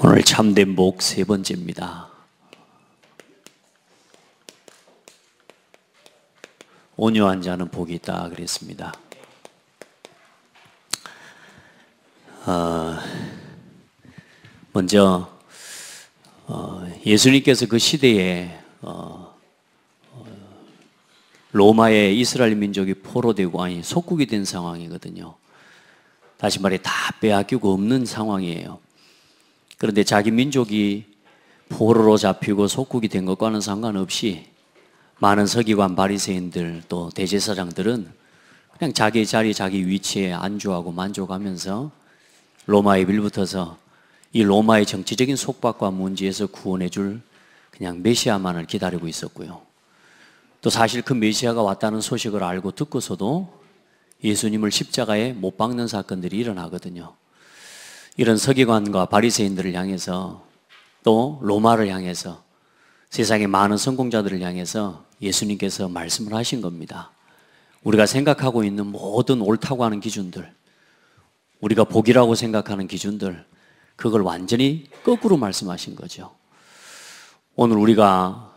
오늘 참된 복 세 번째입니다. 온유한 자는 복이 있다 그랬습니다. 먼저 예수님께서 그 시대에 로마의 이스라엘 민족이 포로되고 아니 속국이 된 상황이거든요. 다시 말해 다 빼앗기고 없는 상황이에요. 그런데 자기 민족이 포로로 잡히고 속국이 된 것과는 상관없이 많은 서기관 바리새인들 또 대제사장들은 그냥 자기 자리 자기 위치에 안주하고 만족하면서 로마에 빌붙어서 이 로마의 정치적인 속박과 문제에서 구원해 줄 그냥 메시아만을 기다리고 있었고요. 또 사실 그 메시아가 왔다는 소식을 알고 듣고서도 예수님을 십자가에 못 박는 사건들이 일어나거든요. 이런 서기관과 바리새인들을 향해서 또 로마를 향해서 세상의 많은 성공자들을 향해서 예수님께서 말씀을 하신 겁니다. 우리가 생각하고 있는 모든 옳다고 하는 기준들, 우리가 복이라고 생각하는 기준들, 그걸 완전히 거꾸로 말씀하신 거죠. 오늘 우리가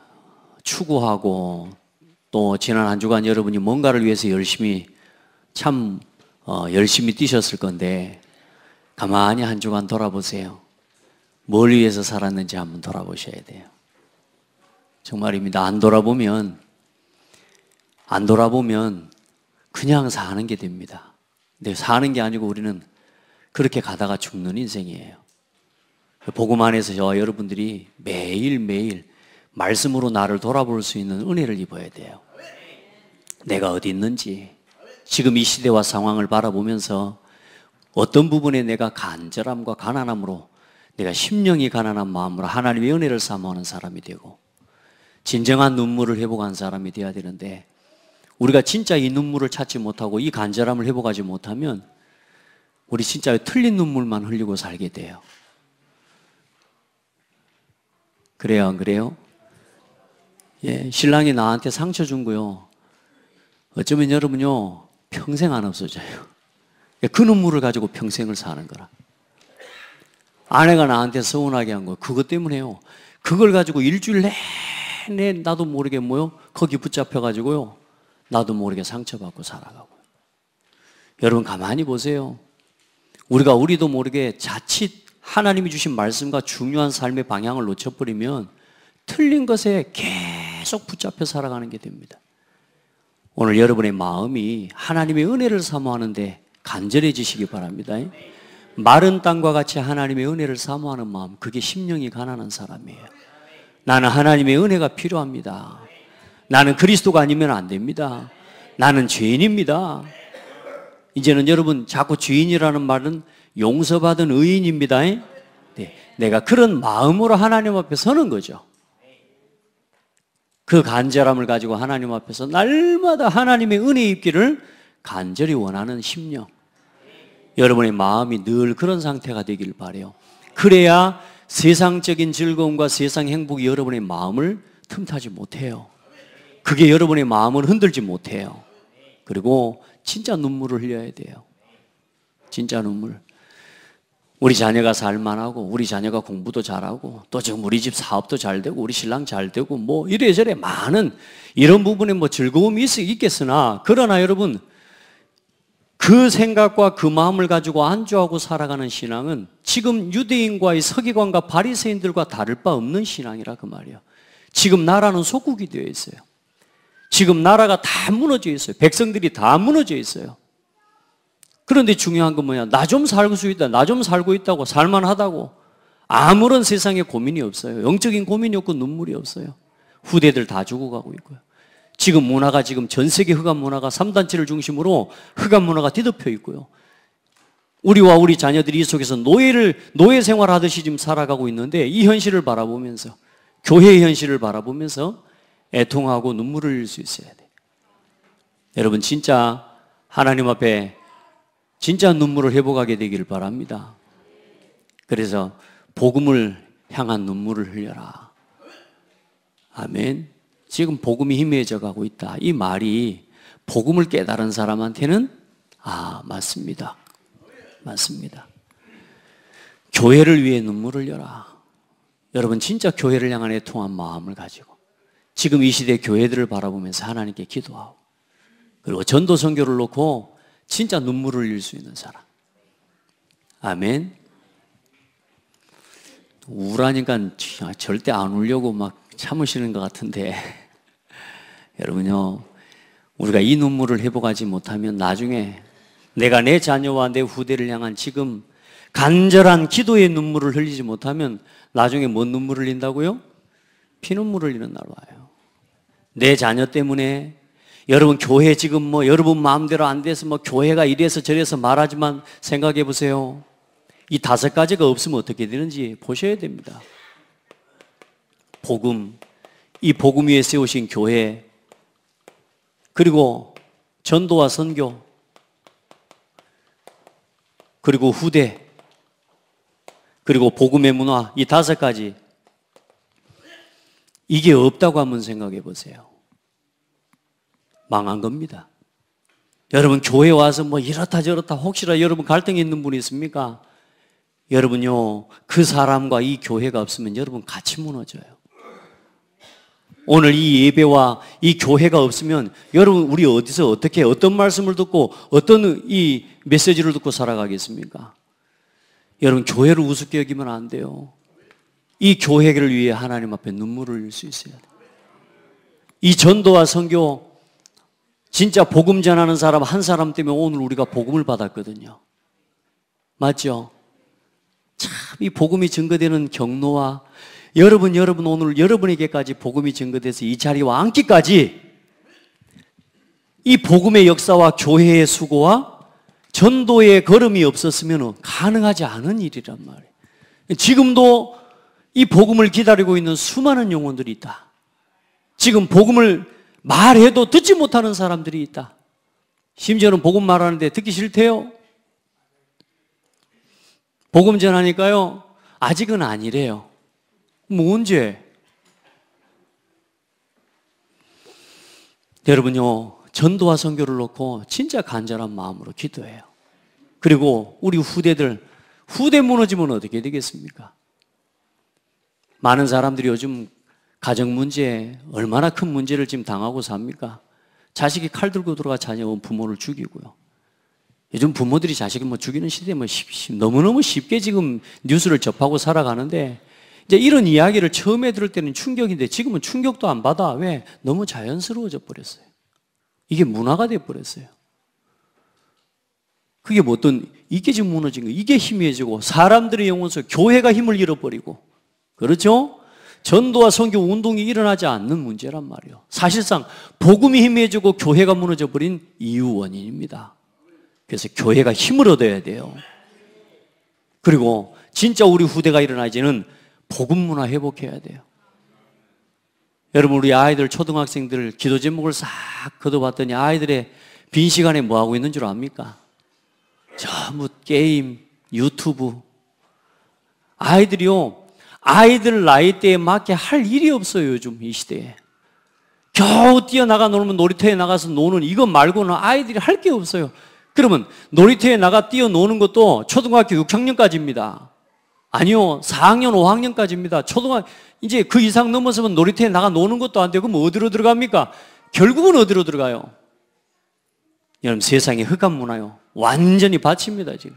추구하고 또 지난 한 주간 여러분이 뭔가를 위해서 열심히 뛰셨을 건데 가만히 한 주간 돌아보세요. 뭘 위해서 살았는지 한번 돌아보셔야 돼요. 정말입니다. 안 돌아보면 그냥 사는 게 됩니다. 근데 사는 게 아니고 우리는 그렇게 가다가 죽는 인생이에요. 복음 안에서 저와 여러분들이 매일매일 말씀으로 나를 돌아볼 수 있는 은혜를 입어야 돼요. 내가 어디 있는지, 지금 이 시대와 상황을 바라보면서 어떤 부분에 내가 간절함과 가난함으로 내가 심령이 가난한 마음으로 하나님의 은혜를 사모하는 사람이 되고 진정한 눈물을 회복한 사람이 되어야 되는데, 우리가 진짜 이 눈물을 찾지 못하고 이 간절함을 회복하지 못하면 우리 진짜 틀린 눈물만 흘리고 살게 돼요. 그래요, 안 그래요? 예, 신랑이 나한테 상처 준 거요, 어쩌면 여러분요 평생 안 없어져요. 그 눈물을 가지고 평생을 사는 거라. 아내가 나한테 서운하게 한 거, 그것 때문에요. 그걸 가지고 일주일 내내 나도 모르게 거기 붙잡혀가지고요, 나도 모르게 상처받고 살아가고요. 여러분 가만히 보세요. 우리도 모르게 자칫 하나님이 주신 말씀과 중요한 삶의 방향을 놓쳐버리면 틀린 것에 계속 붙잡혀 살아가는 게 됩니다. 오늘 여러분의 마음이 하나님의 은혜를 사모하는데 간절해지시기 바랍니다. 마른 땅과 같이 하나님의 은혜를 사모하는 마음, 그게 심령이 가난한 사람이에요. 나는 하나님의 은혜가 필요합니다. 나는 그리스도가 아니면 안 됩니다. 나는 죄인입니다. 이제는 여러분 자꾸 죄인이라는 말은 용서받은 의인입니다. 네. 내가 그런 마음으로 하나님 앞에 서는 거죠. 그 간절함을 가지고 하나님 앞에서 날마다 하나님의 은혜 입기를 간절히 원하는 심령, 여러분의 마음이 늘 그런 상태가 되길 바라요. 그래야 세상적인 즐거움과 세상 행복이 여러분의 마음을 틈타지 못해요. 그게 여러분의 마음을 흔들지 못해요. 그리고 진짜 눈물을 흘려야 돼요. 진짜 눈물. 우리 자녀가 살만하고 우리 자녀가 공부도 잘하고 또 지금 우리 집 사업도 잘 되고 우리 신랑 잘 되고 이래저래 많은 이런 부분에 즐거움이 있겠으나, 그러나 여러분 그 생각과 그 마음을 가지고 안주하고 살아가는 신앙은 지금 유대인과의 서기관과 바리새인들과 다를 바 없는 신앙이라 그 말이에요. 지금 나라는 속국이 되어 있어요. 지금 나라가 다 무너져 있어요. 백성들이 다 무너져 있어요. 그런데 중요한 건 뭐냐? 나 좀 살고 있다. 나 좀 살고 있다고, 살만하다고 아무런 세상에 고민이 없어요. 영적인 고민이 없고 눈물이 없어요. 후대들 다 죽어가고 있고요. 지금 문화가 전 세계 흑암 문화가 3단체를 중심으로 흑암 문화가 뒤덮여 있고요. 우리와 우리 자녀들이 이 속에서 노예 생활하듯이 지금 살아가고 있는데, 이 현실을 바라보면서, 교회의 현실을 바라보면서 애통하고 눈물을 흘릴 수 있어야 돼요. 여러분 진짜 하나님 앞에 진짜 눈물을 회복하게 되기를 바랍니다. 그래서 복음을 향한 눈물을 흘려라. 아멘. 지금 복음이 희미해져 가고 있다. 이 말이 복음을 깨달은 사람한테는 맞습니다. 맞습니다. 교회를 위해 눈물을 흘려라. 여러분 진짜 교회를 향한 애통한 마음을 가지고 지금 이 시대 교회들을 바라보면서 하나님께 기도하고 그리고 전도 선교를 놓고 진짜 눈물을 흘릴 수 있는 사람. 아멘. 우울하니까 절대 안 울려고 막 참으시는 것 같은데 여러분요, 우리가 이 눈물을 회복하지 못하면 나중에 내가 내 자녀와 내 후대를 향한 지금 간절한 기도의 눈물을 흘리지 못하면 나중에 뭔 눈물을 흘린다고요? 피눈물을 흘리는 날 와요. 내 자녀 때문에 여러분 교회 지금 여러분 마음대로 안 돼서 교회가 이래서 저래서 말하지만 생각해 보세요. 이 5가지가 없으면 어떻게 되는지 보셔야 됩니다. 복음, 이 복음 위에 세우신 교회, 그리고 전도와 선교, 그리고 후대, 그리고 복음의 문화, 이 5가지. 이게 없다고 한번 생각해 보세요. 망한 겁니다. 여러분 교회 와서 이렇다 저렇다 혹시나 여러분 갈등이 있는 분이 있습니까? 여러분요, 그 사람과 이 교회가 없으면 여러분 같이 무너져요. 오늘 이 예배와 이 교회가 없으면 여러분 우리 어디서 어떻게 어떤 말씀을 듣고 어떤 이 메시지를 듣고 살아가겠습니까? 여러분 교회를 우습게 여기면 안 돼요. 이 교회를 위해 하나님 앞에 눈물을 흘릴 수 있어야 돼요. 이 전도와 선교, 진짜 복음 전하는 사람 한 사람 때문에 오늘 우리가 복음을 받았거든요. 맞죠? 참 이 복음이 증거되는 경로와 여러분 오늘 여러분에게까지 복음이 증거돼서 이 자리와 앉기까지 이 복음의 역사와 교회의 수고와 전도의 걸음이 없었으면 가능하지 않은 일이란 말이에요. 지금도 이 복음을 기다리고 있는 수많은 영혼들이 있다. 지금 복음을 말해도 듣지 못하는 사람들이 있다. 심지어는 복음 말하는데 듣기 싫대요. 복음 전하니까요, 아직은 아니래요. 언제? 여러분요, 전도와 선교를 놓고 진짜 간절한 마음으로 기도해요. 그리고 우리 후대들, 후대 무너지면 어떻게 되겠습니까? 많은 사람들이 요즘 가정 문제, 얼마나 큰 문제를 지금 당하고 삽니까? 자식이 칼 들고 들어가 자녀 부모를 죽이고요. 요즘 부모들이 자식을 죽이는 시대에 너무너무 쉽게 지금 뉴스를 접하고 살아가는데 이제 이런 이야기를 처음에 들을 때는 충격인데 지금은 충격도 안 받아. 왜? 너무 자연스러워져 버렸어요. 이게 문화가 돼 버렸어요. 그게 이게 지금 무너진 거예요. 이게 희미해지고 사람들의 영혼 속 교회가 힘을 잃어버리고, 그렇죠? 전도와 선교 운동이 일어나지 않는 문제란 말이에요. 사실상 복음이 희미해지고 교회가 무너져 버린 이유 원인입니다. 그래서 교회가 힘을 얻어야 돼요. 그리고 진짜 우리 후대가 일어나지는 복음 문화 회복해야 돼요. 여러분 우리 아이들 초등학생들 기도 제목을 싹 걷어봤더니 아이들의 빈 시간에 뭐 하고 있는 줄 압니까? 전부 게임, 유튜브. 아이들이요, 아이들 나이대에 맞게 할 일이 없어요. 요즘 이 시대에 겨우 뛰어나가 놀면 놀이터에 나가서 노는 이거 말고는 아이들이 할 게 없어요. 그러면 놀이터에 나가 뛰어노는 것도 초등학교 6학년까지입니다. 아니요, 4학년, 5학년까지입니다. 이제 그 이상 넘어서면 놀이터에 나가 노는 것도 안 되고 그럼 어디로 들어갑니까? 결국은 어디로 들어가요? 여러분 세상에 흑암 문화요, 완전히 바칩니다. 지금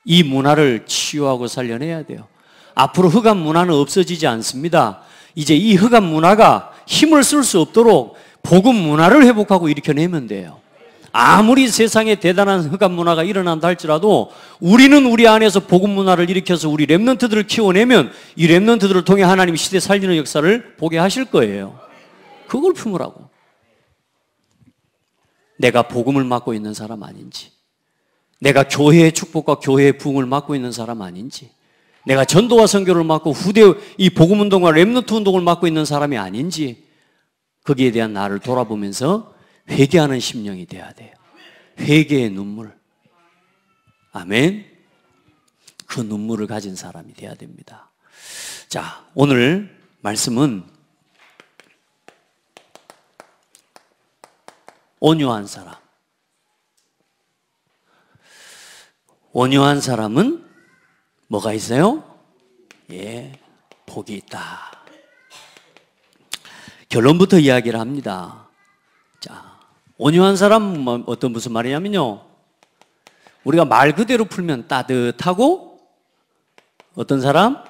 이 문화를 치유하고 살려내야 돼요. 앞으로 흑암 문화는 없어지지 않습니다. 이제 이 흑암 문화가 힘을 쓸 수 없도록 복음 문화를 회복하고 일으켜내면 돼요. 아무리 세상에 대단한 흑암 문화가 일어난다 할지라도 우리는 우리 안에서 복음 문화를 일으켜서 우리 렘넌트들을 키워내면 이 렘넌트들을 통해 하나님이 시대 살리는 역사를 보게 하실 거예요. 그걸 품으라고. 내가 복음을 맡고 있는 사람 아닌지, 내가 교회의 축복과 교회의 부흥을 맡고 있는 사람 아닌지, 내가 전도와 선교를 맡고 후대 이 복음 운동과 렘넌트 운동을 맡고 있는 사람이 아닌지, 거기에 대한 나를 돌아보면서 회개하는 심령이 돼야 돼요. 회개의 눈물. 아멘. 그 눈물을 가진 사람이 돼야 됩니다. 자, 오늘 말씀은 온유한 사람. 온유한 사람은 뭐가 있어요? 예, 복이 있다. 결론부터 이야기를 합니다. 자, 온유한 사람은 무슨 말이냐면요, 우리가 말 그대로 풀면 따뜻하고 어떤 사람?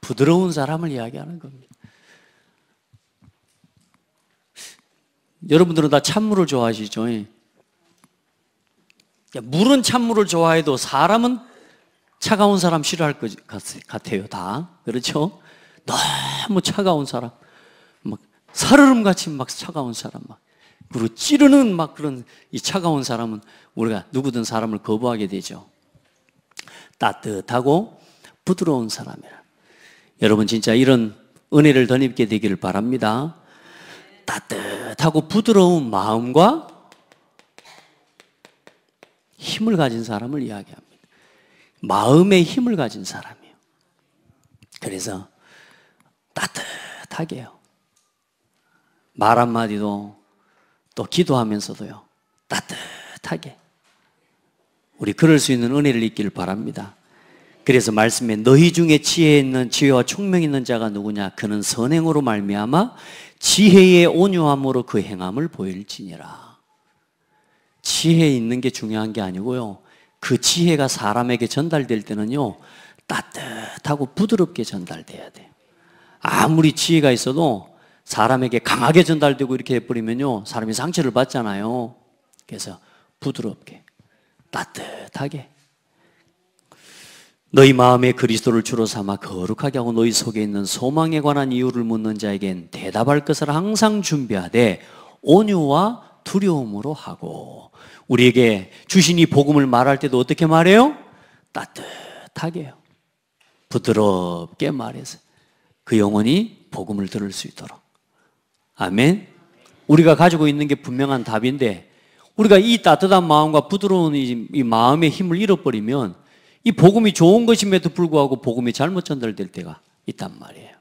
부드러운 사람을 이야기하는 겁니다. 여러분들은 다 찬물을 좋아하시죠? 물은 찬물을 좋아해도 사람은 차가운 사람 싫어할 것 같아요. 다 그렇죠? 너무 차가운 사람, 막 살얼음같이 막 차가운 사람, 막 그리고 찌르는 막 그런 이 차가운 사람은 우리가 누구든 사람을 거부하게 되죠. 따뜻하고 부드러운 사람이라. 여러분 진짜 이런 은혜를 덧입게 되기를 바랍니다. 따뜻하고 부드러운 마음과 힘을 가진 사람을 이야기합니다. 마음의 힘을 가진 사람이에요. 그래서 따뜻하게요. 말 한마디도 또 기도하면서도요, 따뜻하게 우리 그럴 수 있는 은혜를 있기를 바랍니다. 그래서 말씀에 너희 중에 지혜 있는 지혜와 총명 있는 자가 누구냐? 그는 선행으로 말미암아 지혜의 온유함으로 그 행함을 보일지니라. 지혜 있는 게 중요한 게 아니고요, 그 지혜가 사람에게 전달될 때는요, 따뜻하고 부드럽게 전달돼야 돼요. 아무리 지혜가 있어도 사람에게 강하게 전달되고 이렇게 해버리면요, 사람이 상처를 받잖아요. 그래서 부드럽게, 따뜻하게. 너희 마음에 그리스도를 주로 삼아 거룩하게 하고 너희 속에 있는 소망에 관한 이유를 묻는 자에겐 대답할 것을 항상 준비하되 온유와 두려움으로 하고. 우리에게 주신 이 복음을 말할 때도 어떻게 말해요? 따뜻하게요. 부드럽게 말해서 그 영혼이 복음을 들을 수 있도록. 아멘. 우리가 가지고 있는 게 분명한 답인데, 우리가 이 따뜻한 마음과 부드러운 이 마음의 힘을 잃어버리면 이 복음이 좋은 것임에도 불구하고 복음이 잘못 전달될 때가 있단 말이에요.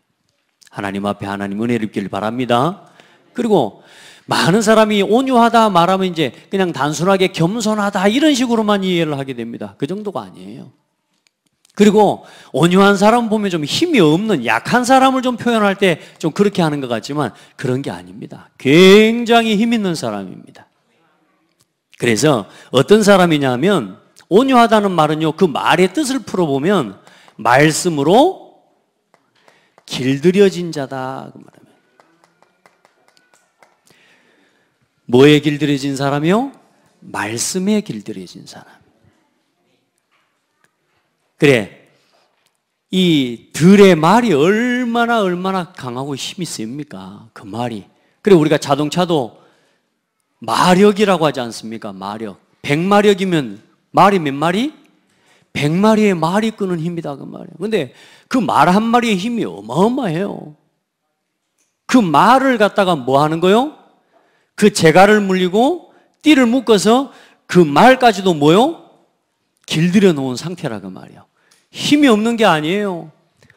하나님 앞에 하나님 은혜를 입기를 바랍니다. 그리고 많은 사람이 온유하다 말하면 이제 그냥 단순하게 겸손하다 이런 식으로만 이해를 하게 됩니다. 그 정도가 아니에요. 그리고 온유한 사람 보면 좀 힘이 없는 약한 사람을 좀 표현할 때 좀 그렇게 하는 것 같지만 그런 게 아닙니다. 굉장히 힘 있는 사람입니다. 그래서 어떤 사람이냐면, 온유하다는 말은요, 그 말의 뜻을 풀어보면 말씀으로 길들여진 자다 그 말입니다. 뭐에 길들여진 사람이요? 말씀에 길들여진 사람. 그래, 이 들의 말이 얼마나 강하고 힘이 셉니까? 그 말이. 그래, 우리가 자동차도 마력이라고 하지 않습니까? 마력. 100마력이면 말이 몇 마리? 100마리의 말이 끄는 힘이다 그 말이에요. 근데 그 말 한 마리의 힘이 어마어마해요. 그 말을 갖다가 뭐 하는 거요? 그 재갈을 물리고 띠를 묶어서 그 말까지도 뭐요? 길들여 놓은 상태라 그 말이에요. 힘이 없는 게 아니에요.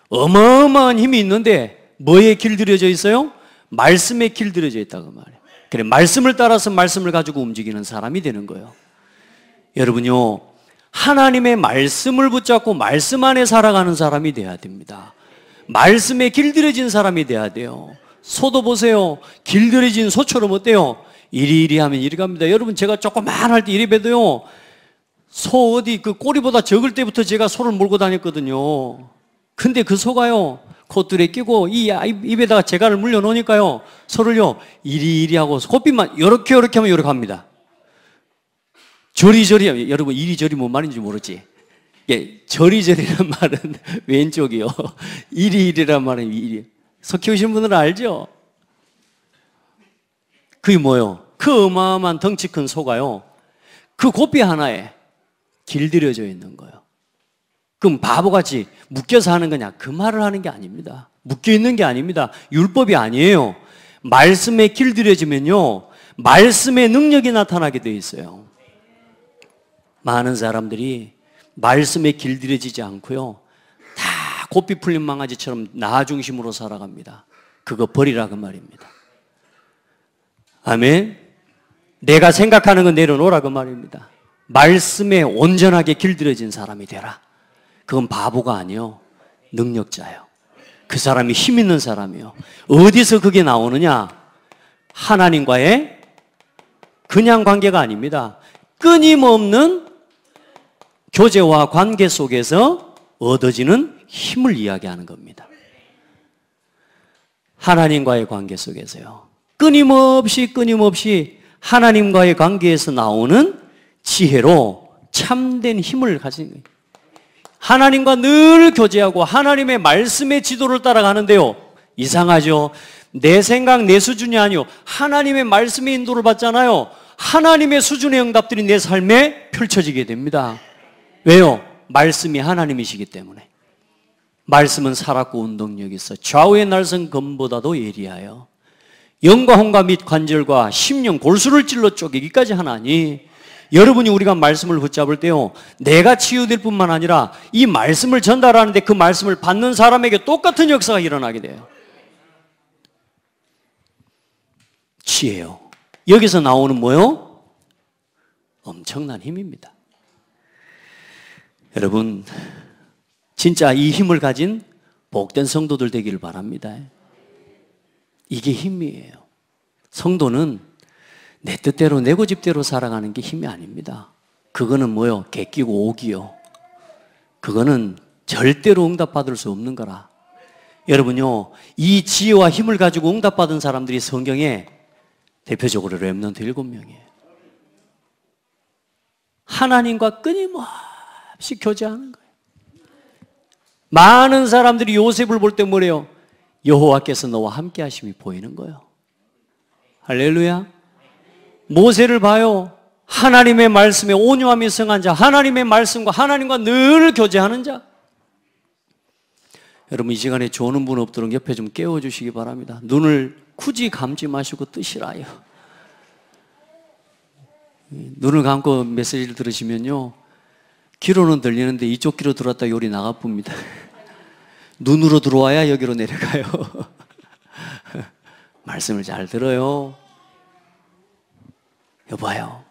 어마어마한 힘이 있는데 뭐에 길들여져 있어요? 말씀에 길들여져 있다 그 말이에요. 그래, 말씀을 따라서 말씀을 가지고 움직이는 사람이 되는 거예요. 여러분요, 하나님의 말씀을 붙잡고 말씀 안에 살아가는 사람이 돼야 됩니다. 말씀에 길들여진 사람이 돼야 돼요. 소도 보세요. 길들여진 소처럼 어때요? 이리 하면 이리 갑니다. 여러분, 제가 조그만 할 때 이리 봬도요, 소 어디 그 꼬리보다 적을 때부터 제가 소를 몰고 다녔거든요. 근데 그 소가요, 콧줄에 끼고 이 입에다가 재갈을 물려 놓으니까요, 소를요 이리 하고 콧빛만 이렇게 하면 이렇게 갑니다. 저리저리. 여러분, 이리저리 뭔 말인지 모르지? 예, 저리저리란 말은 왼쪽이요, 이리란 말은 이리. 소 키우신 분들은 알죠? 그게 뭐예요? 그 어마어마한 덩치 큰 소가요, 그 고삐 하나에 길들여져 있는 거예요. 그럼 바보같이 묶여서 하는 거냐? 그 말을 하는 게 아닙니다. 묶여 있는 게 아닙니다. 율법이 아니에요. 말씀에 길들여지면요, 말씀의 능력이 나타나게 돼 있어요. 많은 사람들이 말씀에 길들여지지 않고요, 다 고삐 풀린 망아지처럼 나 중심으로 살아갑니다. 그거 버리라 그 말입니다. 아멘. 내가 생각하는 건 내려놓으라 그 말입니다. 말씀에 온전하게 길들여진 사람이 되라. 그건 바보가 아니요, 능력자예요. 그 사람이 힘 있는 사람이에요. 어디서 그게 나오느냐? 하나님과의 그냥 관계가 아닙니다. 끊임없는 교제와 관계 속에서 얻어지는 힘을 이야기하는 겁니다. 하나님과의 관계 속에서요, 끊임없이 하나님과의 관계에서 나오는 지혜로 참된 힘을 가진 거예요. 하나님과 늘 교제하고 하나님의 말씀의 지도를 따라가는데요, 이상하죠? 내 생각, 내 수준이 아니요, 하나님의 말씀의 인도를 받잖아요. 하나님의 수준의 응답들이 내 삶에 펼쳐지게 됩니다. 왜요? 말씀이 하나님이시기 때문에. 말씀은 살았고 운동력이 있어 좌우의 날선 검보다도 예리하여 영과 혼과 및 관절과 심령 골수를 찔러 쪼개기까지 하나니, 여러분이 우리가 말씀을 붙잡을 때요, 내가 치유될 뿐만 아니라 이 말씀을 전달하는데 그 말씀을 받는 사람에게 똑같은 역사가 일어나게 돼요. 지혜요. 여기서 나오는 뭐요? 엄청난 힘입니다. 여러분, 진짜 이 힘을 가진 복된 성도들 되기를 바랍니다. 이게 힘이에요. 성도는 내 뜻대로 내 고집대로 살아가는 게 힘이 아닙니다. 그거는 뭐요? 개끼고 오기요. 그거는 절대로 응답받을 수 없는 거라. 여러분요, 이 지혜와 힘을 가지고 응답받은 사람들이 성경에 대표적으로 렘넌트 7명이에요. 하나님과 끊임없이 교제하는 거예요. 많은 사람들이 요셉을 볼 때 뭐래요? 여호와께서 너와 함께 하심이 보이는 거예요. 할렐루야. 모세를 봐요. 하나님의 말씀에 온유함이 성한 자, 하나님의 말씀과 하나님과 늘 교제하는 자. 여러분, 이 시간에 조는 분 없도록 옆에 좀 깨워주시기 바랍니다. 눈을 굳이 감지 마시고 뜨시라요. 눈을 감고 메시지를 들으시면요, 귀로는 들리는데 이쪽 귀로 들어왔다 요리 나가쁩니다. 눈으로 들어와야 여기로 내려가요. 말씀을 잘 들어요. 여봐요,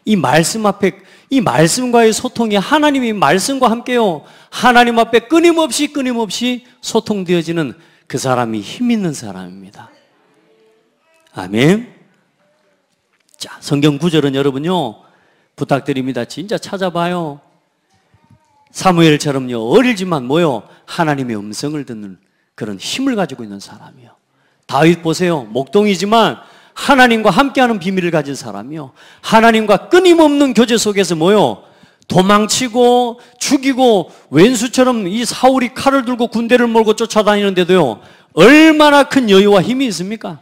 이 말씀 앞에, 이 말씀과의 소통이 하나님의 말씀과 함께요, 하나님 앞에 끊임없이 소통되어지는 그 사람이 힘 있는 사람입니다. 아멘. 자, 성경 구절은 여러분요, 부탁드립니다. 진짜 찾아봐요. 사무엘처럼요, 어리지만 뭐요? 하나님의 음성을 듣는 그런 힘을 가지고 있는 사람이요. 다윗 보세요. 목동이지만 하나님과 함께하는 비밀을 가진 사람이요. 하나님과 끊임없는 교제 속에서 뭐요? 도망치고 죽이고 왼수처럼 이 사울이 칼을 들고 군대를 몰고 쫓아다니는데도요, 얼마나 큰 여유와 힘이 있습니까?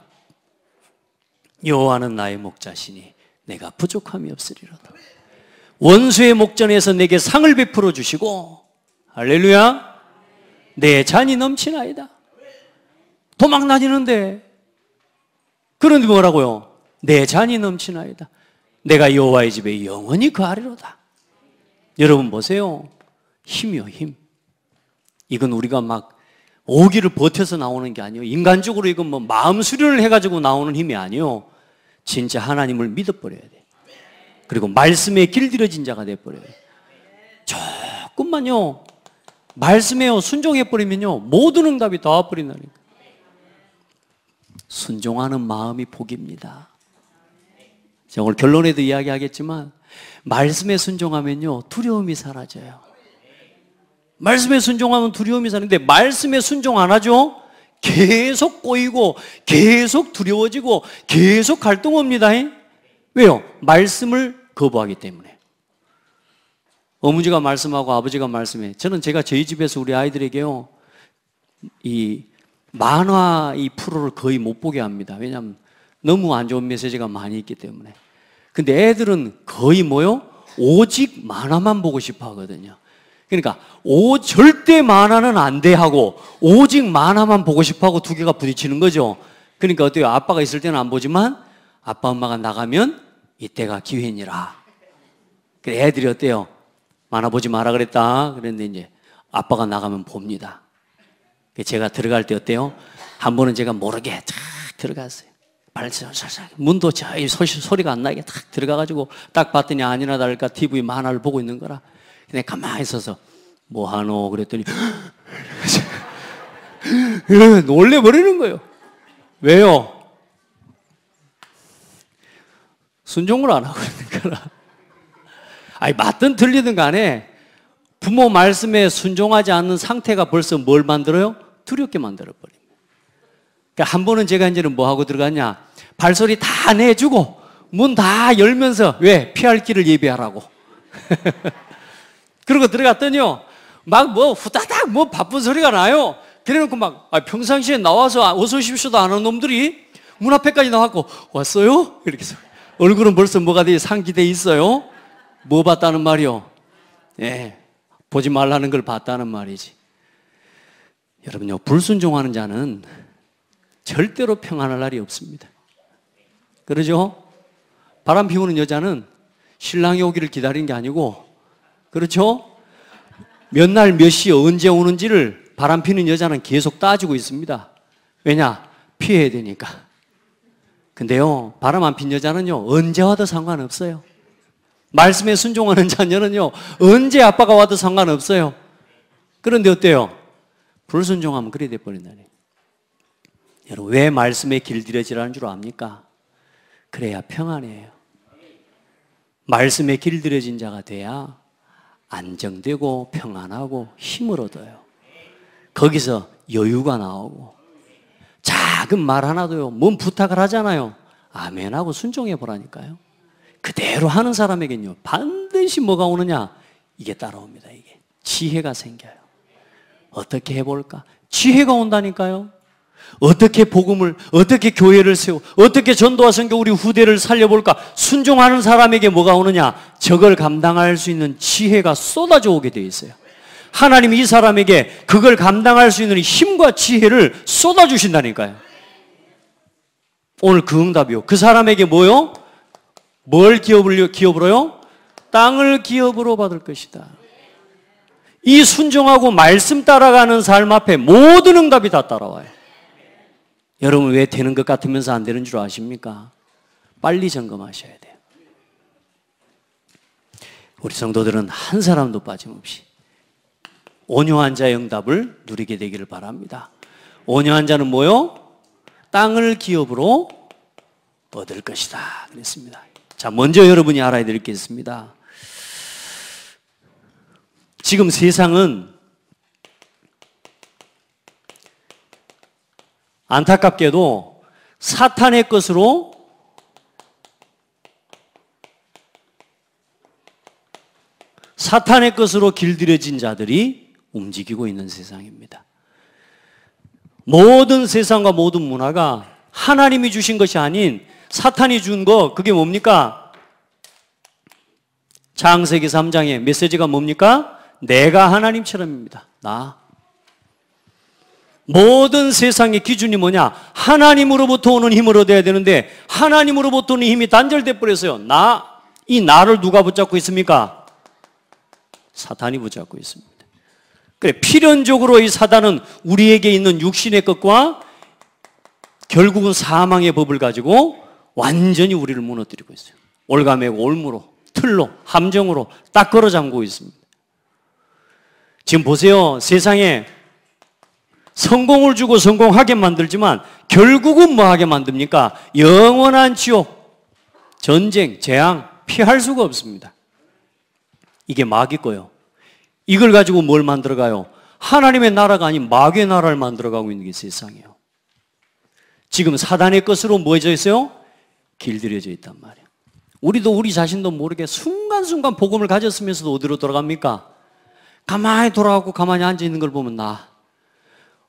여호와는 나의 목자시니 내가 부족함이 없으리로다. 원수의 목전에서 내게 상을 베풀어 주시고, 할렐루야, 내 잔이 넘치나이다. 도망 다니는데, 그런데 뭐라고요? 내 잔이 넘치나이다. 내가 여호와의 집에 영원히 거하리로다. 여러분 보세요. 힘이요, 힘. 이건 우리가 막 오기를 버텨서 나오는 게 아니에요. 인간적으로 이건 뭐 마음 수련을 해가지고 나오는 힘이 아니에요. 진짜 하나님을 믿어버려야 돼. 그리고 말씀에 길들여진 자가 돼버려요. 조금만요, 말씀에요 순종해버리면요, 모든 응답이 다 와버린다니까. 순종하는 마음이 복입니다. 제가 오늘 결론에도 이야기하겠지만, 말씀에 순종하면요, 두려움이 사라져요. 말씀에 순종하면 두려움이 사는데, 말씀에 순종 안 하죠? 계속 꼬이고 계속 두려워지고 계속 갈등합니다. 왜요? 말씀을 거부하기 때문에. 어머니가 말씀하고 아버지가 말씀해. 저는 제가 저희 집에서 우리 아이들에게요, 이 만화 이 프로를 거의 못 보게 합니다. 왜냐하면 너무 안 좋은 메시지가 많이 있기 때문에. 근데 애들은 거의 뭐요? 오직 만화만 보고 싶어 하거든요. 그러니까 절대 만화는 안 돼 하고 오직 만화만 보고 싶어 하고 두 개가 부딪히는 거죠. 그러니까 어때요? 아빠가 있을 때는 안 보지만 아빠 엄마가 나가면 이때가 기회니라. 그래, 애들이 어때요? 만화 보지 마라 그랬다. 그랬는데 이제 아빠가 나가면 봅니다. 제가 들어갈 때 어때요? 한 번은 제가 모르게 쫙 들어갔어요. 발살살 문도 저희 소리가 안 나게 탁 들어가가지고 딱 봤더니 아니나 다를까 TV 만화를 보고 있는 거라. 근데 가만히 있어서 뭐 하노 그랬더니 놀래버리는 거예요. 왜요? 순종을 안 하고 있는 거라. 아니 맞든 틀리든 간에 부모 말씀에 순종하지 않는 상태가 벌써 뭘 만들어요? 두렵게 만들어버립니다. 그러니까 한 번은 제가 이제는 뭐 하고 들어갔냐? 발소리 다 내주고 문 다 열면서 왜? 피할 길을 예비하라고. 그러고 들어갔더니요. 막 뭐 후다닥 뭐 바쁜 소리가 나요. 그래놓고 막 평상시에 나와서 어서 오십시오도 안 하는 놈들이 문 앞에까지 나왔고 왔어요? 이렇게 해서 얼굴은 벌써 뭐가 돼 상기돼 있어요. 뭐 봤다는 말이요? 예, 보지 말라는 걸 봤다는 말이지. 여러분요, 불순종하는 자는 절대로 평안할 날이 없습니다. 그러죠? 바람 피우는 여자는 신랑이 오기를 기다리는 게 아니고, 그렇죠? 몇 날 몇 시에 언제 오는지를 바람 피는 여자는 계속 따지고 있습니다. 왜냐? 피해야 되니까. 근데요, 바람 안 핀 여자는요, 언제 와도 상관없어요. 말씀에 순종하는 자녀는요, 언제 아빠가 와도 상관없어요. 그런데 어때요? 불순종하면 그래 돼버린다니. 여러분, 왜 말씀에 길들여지라는 줄 압니까? 그래야 평안해요. 말씀에 길들여진 자가 돼야 안정되고 평안하고 힘을 얻어요. 거기서 여유가 나오고, 작은 말 하나도요, 뭔 부탁을 하잖아요. 아멘하고 순종해 보라니까요. 그대로 하는 사람에겐요, 반드시 뭐가 오느냐? 이게 따라옵니다. 이게 지혜가 생겨요. 어떻게 해볼까? 지혜가 온다니까요. 어떻게 복음을, 어떻게 교회를 세우고, 어떻게 전도와 선교 우리 후대를 살려볼까? 순종하는 사람에게 뭐가 오느냐? 저걸 감당할 수 있는 지혜가 쏟아져 오게 되어 있어요. 하나님이 이 사람에게 그걸 감당할 수 있는 힘과 지혜를 쏟아주신다니까요. 오늘 그 응답이요. 그 사람에게 뭐요? 뭘 기업으로요? 땅을 기업으로 받을 것이다. 이 순종하고 말씀 따라가는 삶 앞에 모든 응답이 다 따라와요. 여러분, 왜 되는 것 같으면서 안 되는 줄 아십니까? 빨리 점검하셔야 돼요. 우리 성도들은 한 사람도 빠짐없이 온유한 자의 응답을 누리게 되기를 바랍니다. 온유한 자는 뭐요? 땅을 기업으로 얻을 것이다 그랬습니다. 자, 먼저 여러분이 알아야 될 게 있습니다. 지금 세상은 안타깝게도 사탄의 것으로 길들여진 자들이 움직이고 있는 세상입니다. 모든 세상과 모든 문화가 하나님이 주신 것이 아닌 사탄이 준 거, 그게 뭡니까? 창세기 3장의 메시지가 뭡니까? 내가 하나님처럼입니다. 나. 모든 세상의 기준이 뭐냐? 하나님으로부터 오는 힘을 얻어야 되는데 하나님으로부터 오는 힘이 단절돼 버렸어요. 나. 이 나를 누가 붙잡고 있습니까? 사탄이 붙잡고 있습니다. 그래, 필연적으로 이 사단은 우리에게 있는 육신의 것과 결국은 사망의 법을 가지고 완전히 우리를 무너뜨리고 있어요. 올가매고 올무로, 틀로, 함정으로 딱 걸어 잠그고 있습니다. 지금 보세요. 세상에 성공을 주고 성공하게 만들지만 결국은 뭐 하게 만듭니까? 영원한 지옥, 전쟁, 재앙 피할 수가 없습니다. 이게 마귀 거요. 이걸 가지고 뭘 만들어가요? 하나님의 나라가 아닌 마귀의 나라를 만들어가고 있는 게 세상이에요. 지금 사단의 것으로 뭐해져 있어요? 길들여져 있단 말이에요. 우리도 우리 자신도 모르게 순간순간 복음을 가졌으면서도 어디로 돌아갑니까? 가만히 돌아가고 가만히 앉아있는 걸 보면 나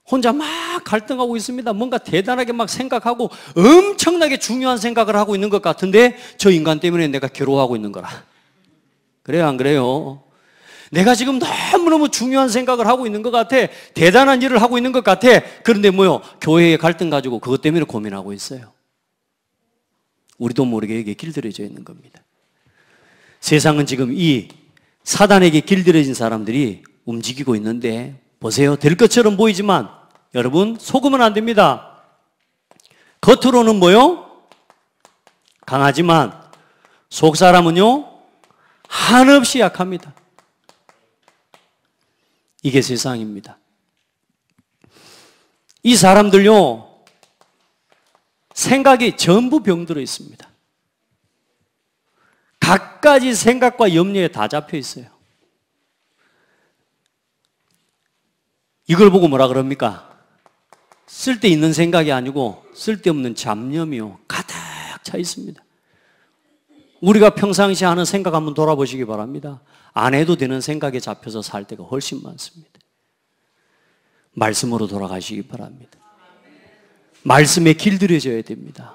혼자 막 갈등하고 있습니다. 뭔가 대단하게 막 생각하고 엄청나게 중요한 생각을 하고 있는 것 같은데 저 인간 때문에 내가 괴로워하고 있는 거라. 그래요, 안 그래요? 내가 지금 너무너무 중요한 생각을 하고 있는 것 같아. 대단한 일을 하고 있는 것 같아. 그런데 뭐요? 교회의 갈등 가지고 그것 때문에 고민하고 있어요. 우리도 모르게 이게 길들여져 있는 겁니다. 세상은 지금 이 사단에게 길들여진 사람들이 움직이고 있는데 보세요. 될 것처럼 보이지만 여러분 속으면 안 됩니다. 겉으로는 뭐요? 강하지만 속 사람은요 한없이 약합니다. 이게 세상입니다. 이 사람들요 생각이 전부 병들어 있습니다. 갖가지 생각과 염려에 다 잡혀 있어요. 이걸 보고 뭐라 그럽니까? 쓸데있는 생각이 아니고 쓸데없는 잡념이요 가득 차 있습니다. 우리가 평상시에 하는 생각 한번 돌아보시기 바랍니다. 안 해도 되는 생각에 잡혀서 살 때가 훨씬 많습니다. 말씀으로 돌아가시기 바랍니다. 말씀에 길들여져야 됩니다.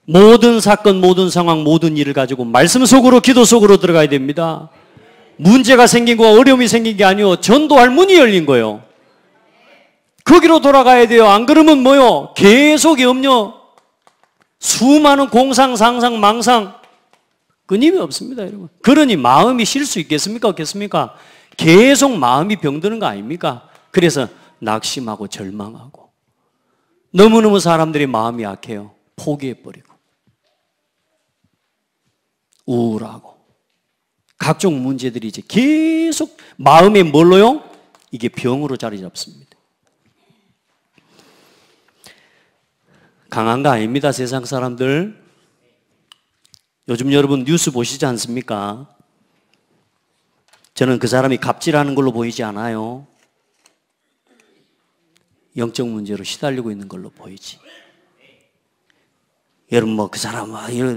모든 사건, 모든 상황, 모든 일을 가지고 말씀 속으로, 기도 속으로 들어가야 됩니다. 문제가 생긴 거와 어려움이 생긴 게 아니요 전도할 문이 열린 거예요. 거기로 돌아가야 돼요. 안 그러면 뭐요? 계속 염려, 수많은 공상, 상상, 망상 끊임이 없습니다, 여러분. 그러니 마음이 쉴 수 있겠습니까? 없겠습니까? 계속 마음이 병드는 거 아닙니까? 그래서 낙심하고 절망하고 너무너무 사람들이 마음이 약해요. 포기해버리고 우울하고 각종 문제들이 이제 계속 마음에 뭘로요? 이게 병으로 자리 잡습니다. 강한 거 아닙니다, 세상 사람들. 요즘 여러분 뉴스 보시지 않습니까? 저는 그 사람이 갑질하는 걸로 보이지 않아요. 영적 문제로 시달리고 있는 걸로 보이지. 여러분 뭐 그 사람,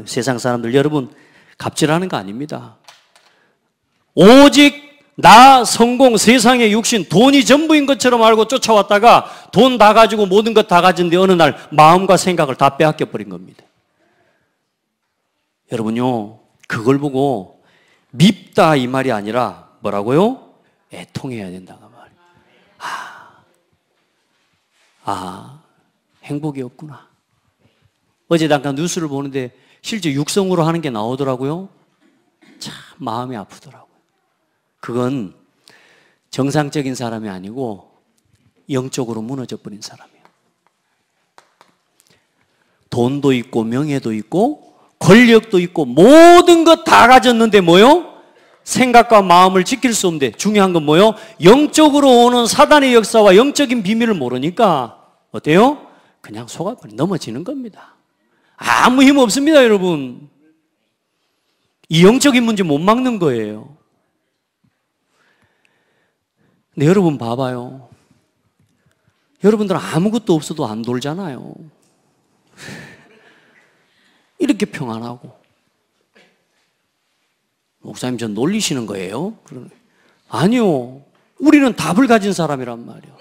세상 사람들 여러분 갑질하는 거 아닙니다. 오직 나, 성공, 세상의 육신, 돈이 전부인 것처럼 알고 쫓아왔다가 돈 다 가지고 모든 것 다 가진데 어느 날 마음과 생각을 다 빼앗겨 버린 겁니다. 여러분요, 그걸 보고 밉다 이 말이 아니라 뭐라고요? 애통해야 된다고 말이에요. 행복이었구나. 어제 잠깐 뉴스를 보는데 실제 육성으로 하는 게 나오더라고요. 참 마음이 아프더라고요. 그건 정상적인 사람이 아니고 영적으로 무너져 버린 사람이에요. 돈도 있고 명예도 있고 권력도 있고 모든 것 다 가졌는데 뭐요? 생각과 마음을 지킬 수 없는데 중요한 건 뭐요? 영적으로 오는 사단의 역사와 영적인 비밀을 모르니까 어때요? 그냥 속아버려 넘어지는 겁니다. 아무 힘 없습니다, 여러분. 이 영적인 문제 못 막는 거예요. 근데 여러분 봐봐요. 여러분들은 아무것도 없어도 안 돌잖아요. 이렇게 평안하고. 목사님 저 놀리시는 거예요? 아니요. 우리는 답을 가진 사람이란 말이에요.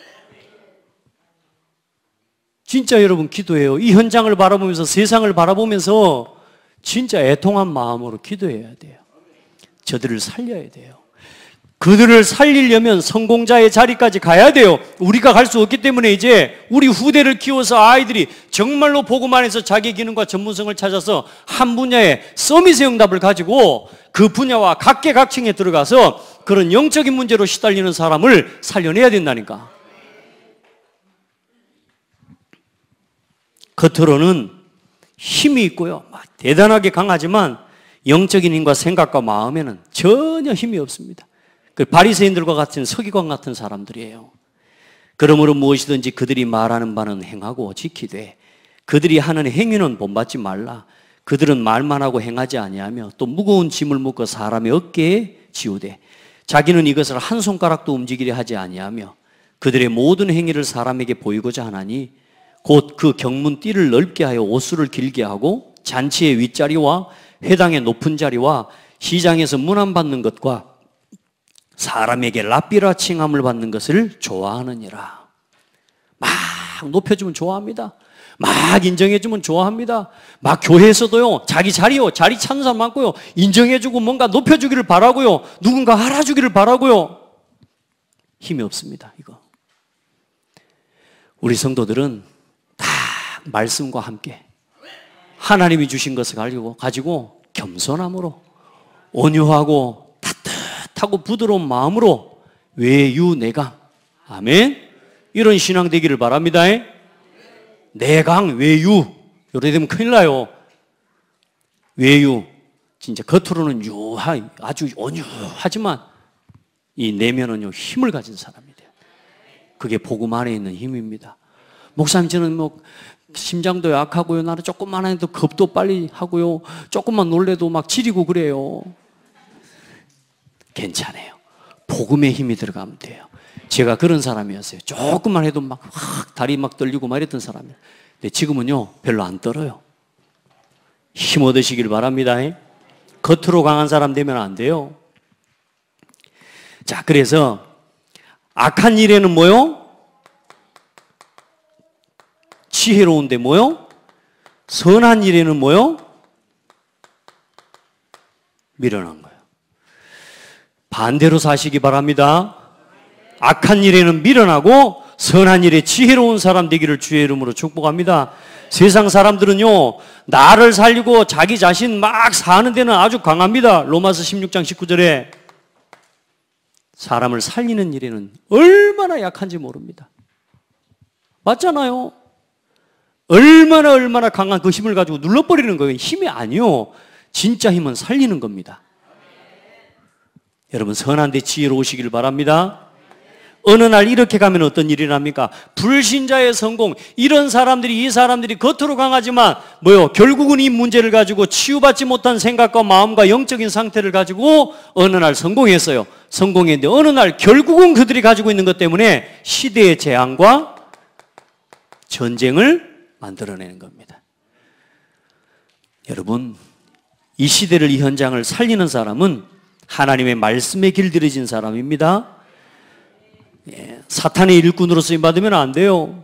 진짜 여러분 기도해요. 이 현장을 바라보면서 세상을 바라보면서 진짜 애통한 마음으로 기도해야 돼요. 저들을 살려야 돼요. 그들을 살리려면 성공자의 자리까지 가야 돼요. 우리가 갈 수 없기 때문에 이제 우리 후대를 키워서 아이들이 정말로 보고만 해서 자기 기능과 전문성을 찾아서 한 분야의 서밋의 응답을 가지고 그 분야와 각계각층에 들어가서 그런 영적인 문제로 시달리는 사람을 살려내야 된다니까. 겉으로는 힘이 있고요. 막 대단하게 강하지만 영적인 힘과 생각과 마음에는 전혀 힘이 없습니다. 그 바리새인들과 같은 서기관 같은 사람들이에요. 그러므로 무엇이든지 그들이 말하는 바는 행하고 지키되 그들이 하는 행위는 본받지 말라. 그들은 말만 하고 행하지 아니하며 또 무거운 짐을 묶어 사람의 어깨에 지우되 자기는 이것을 한 손가락도 움직이려 하지 아니하며 그들의 모든 행위를 사람에게 보이고자 하나니 곧 그 경문띠를 넓게 하여 옷수를 길게 하고 잔치의 윗자리와 회당의 높은 자리와 시장에서 문안받는 것과 사람에게 랍비라 칭함을 받는 것을 좋아하느니라. 막 높여주면 좋아합니다. 막 인정해주면 좋아합니다. 막 교회에서도요, 자기 자리요, 자리 찾는 사람 많고요, 인정해주고 뭔가 높여주기를 바라고요, 누군가 알아주기를 바라고요. 힘이 없습니다, 이거. 우리 성도들은 다 말씀과 함께 하나님이 주신 것을 가지고 겸손함으로 온유하고 따뜻하고 부드러운 마음으로 외유내강, 아멘, 이런 신앙 되기를 바랍니다. 내강 외유, 이래 되면 큰일 나요. 외유, 진짜 겉으로는 아주 온유하지만 이 내면은요, 힘을 가진 사람이 돼요. 그게 복음 안에 있는 힘입니다. 목사님, 저는 심장도 약하고요. 나는 조금만 해도 겁도 빨리 하고요. 조금만 놀래도 막 지리고 그래요. 괜찮아요. 복음의 힘이 들어가면 돼요. 제가 그런 사람이었어요. 조금만 해도 막 다리 막 떨리고 막 이랬던 사람이에요. 근데 지금은요, 별로 안 떨어요. 힘 얻으시길 바랍니다. 겉으로 강한 사람 되면 안 돼요. 자, 그래서 악한 일에는 뭐요? 지혜로운데 뭐요? 선한 일에는 뭐요? 미련한 거예요. 반대로 사시기 바랍니다. 악한 일에는 미련하고 선한 일에 지혜로운 사람 되기를 주의 이름으로 축복합니다. 세상 사람들은요, 나를 살리고 자기 자신 막 사는 데는 아주 강합니다. 로마서 16장 19절에 사람을 살리는 일에는 얼마나 약한지 모릅니다. 맞잖아요. 얼마나 강한 그 힘을 가지고 눌러버리는 거예요. 힘이 아니요. 진짜 힘은 살리는 겁니다. 여러분, 선한 데 지혜로우시길 바랍니다. 어느 날 이렇게 가면 어떤 일이 납니까? 불신자의 성공. 이런 사람들이, 이 사람들이 겉으로 강하지만 결국은 이 문제를 가지고 치유받지 못한 생각과 마음과 영적인 상태를 가지고 어느 날 성공했어요. 성공했는데 어느 날 결국은 그들이 가지고 있는 것 때문에 시대의 재앙과 전쟁을 만들어내는 겁니다. 여러분, 이 시대를, 이 현장을 살리는 사람은 하나님의 말씀에 길들여진 사람입니다. 사탄의 일꾼으로 쓰임받으면 안 돼요.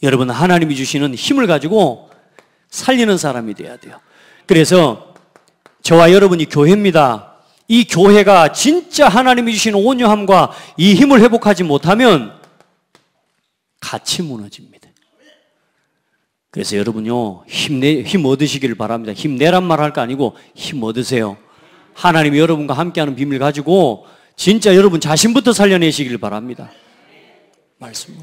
여러분, 하나님이 주시는 힘을 가지고 살리는 사람이 돼야 돼요. 그래서 저와 여러분이 교회입니다. 이 교회가 진짜 하나님이 주시는 온유함과 이 힘을 회복하지 못하면 같이 무너집니다. 그래서 여러분요, 힘 얻으시기를 바랍니다. 힘내란 말 할 거 아니고 힘 얻으세요. 하나님이 여러분과 함께하는 비밀 가지고 진짜 여러분 자신부터 살려내시길 바랍니다. 말씀으로.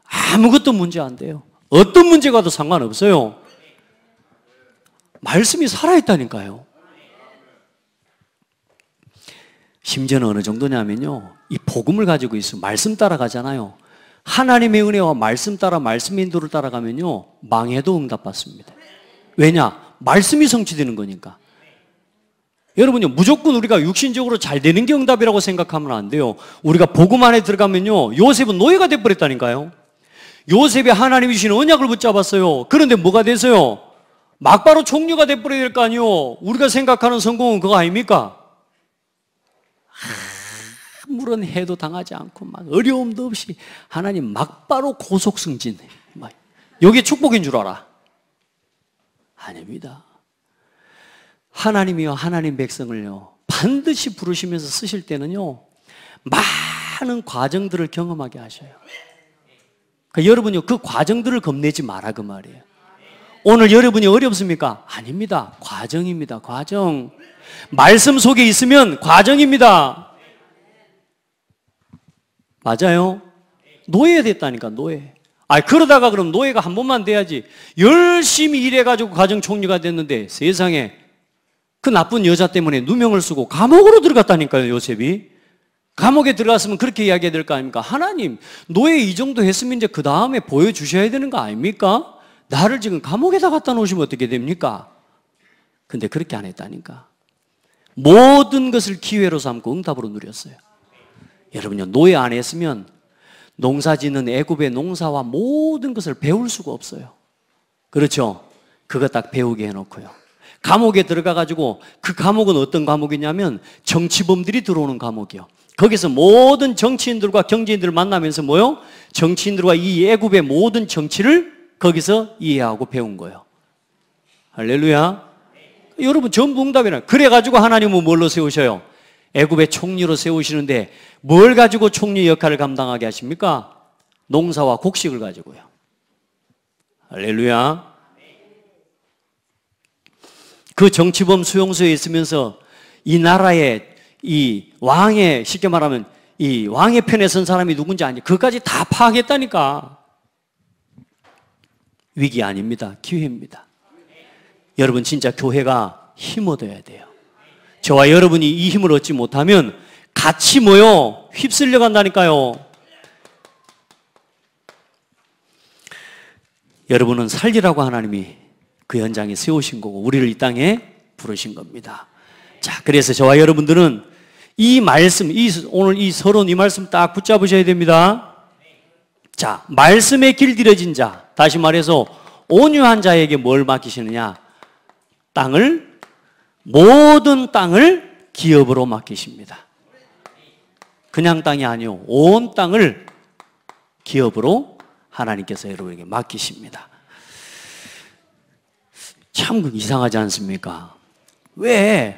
아무것도 문제 안 돼요. 어떤 문제가 도 상관없어요. 말씀이 살아있다니까요. 심지어는 어느 정도냐면요, 이 복음을 가지고 있으면 말씀 따라가잖아요. 하나님의 은혜와 말씀 따라, 말씀의 인도를 따라가면요, 망해도 응답받습니다. 왜냐? 말씀이 성취되는 거니까. 여러분요, 무조건 우리가 육신적으로 잘 되는 게 응답이라고 생각하면 안 돼요. 우리가 복음 안에 들어가면요, 요셉은 노예가 돼버렸다니까요. 요셉이 하나님이 주신 언약을 붙잡았어요. 그런데 뭐가 됐어요? 막바로 총리가 돼버려야 될 거 아니에요. 우리가 생각하는 성공은 그거 아닙니까? 아무런 해도 당하지 않고 막 어려움도 없이 하나님 막바로 고속승진. 이게 축복인 줄 알아? 아닙니다. 하나님이요, 하나님 백성을요, 반드시 부르시면서 쓰실 때는요, 많은 과정들을 경험하게 하셔요. 그러니까 여러분요, 그 과정들을 겁내지 마라, 그 말이에요. 오늘 여러분이 어렵습니까? 아닙니다. 과정입니다. 과정. 말씀 속에 있으면 과정입니다. 맞아요. 노예 됐다니까, 노예. 그러다가 그럼 노예가 한 번만 돼야지. 열심히 일해가지고 가정총리가 됐는데 세상에 그 나쁜 여자 때문에 누명을 쓰고 감옥으로 들어갔다니까요, 요셉이. 감옥에 들어갔으면 그렇게 이야기해야 될 거 아닙니까? 하나님, 노예 이 정도 했으면 이제 그 다음에 보여주셔야 되는 거 아닙니까? 나를 지금 감옥에다 갖다 놓으시면 어떻게 됩니까? 근데 그렇게 안 했다니까. 모든 것을 기회로 삼고 응답으로 누렸어요. 여러분요, 노예 안 했으면 농사 짓는 애굽의 농사와 모든 것을 배울 수가 없어요. 그렇죠? 그거 딱 배우게 해놓고요. 감옥에 들어가가지고, 그 감옥은 어떤 감옥이냐면 정치범들이 들어오는 감옥이요. 거기서 모든 정치인들과 경제인들을 만나면서 뭐요? 정치인들과 이 애굽의 모든 정치를 거기서 이해하고 배운 거예요. 할렐루야. 여러분 전부 응답이라. 그래가지고 하나님은 뭘로 세우셔요? 애굽의 총리로 세우시는데 뭘 가지고 총리 역할을 감당하게 하십니까? 농사와 곡식을 가지고요. 할렐루야. 그 정치범 수용소에 있으면서 이 나라의 이 왕의, 쉽게 말하면 이 왕의 편에 선 사람이 누군지 아니, 그것까지 다 파악했다니까. 위기 아닙니다. 기회입니다. 여러분 진짜 교회가 힘 얻어야 돼요. 저와 여러분이 이 힘을 얻지 못하면 같이 모여 휩쓸려 간다니까요. 여러분은 살리라고 하나님이 그 현장에 세우신 거고 우리를 이 땅에 부르신 겁니다. 자, 그래서 저와 여러분들은 이 말씀, 오늘 이 서론 이 말씀 딱 붙잡으셔야 됩니다. 자, 말씀에 길들여진 자, 다시 말해서 온유한 자에게 뭘 맡기시느냐? 모든 땅을 기업으로 맡기십니다. 그냥 땅이 아니요, 온 땅을 기업으로 하나님께서 여러분에게 맡기십니다. 참 이상하지 않습니까? 왜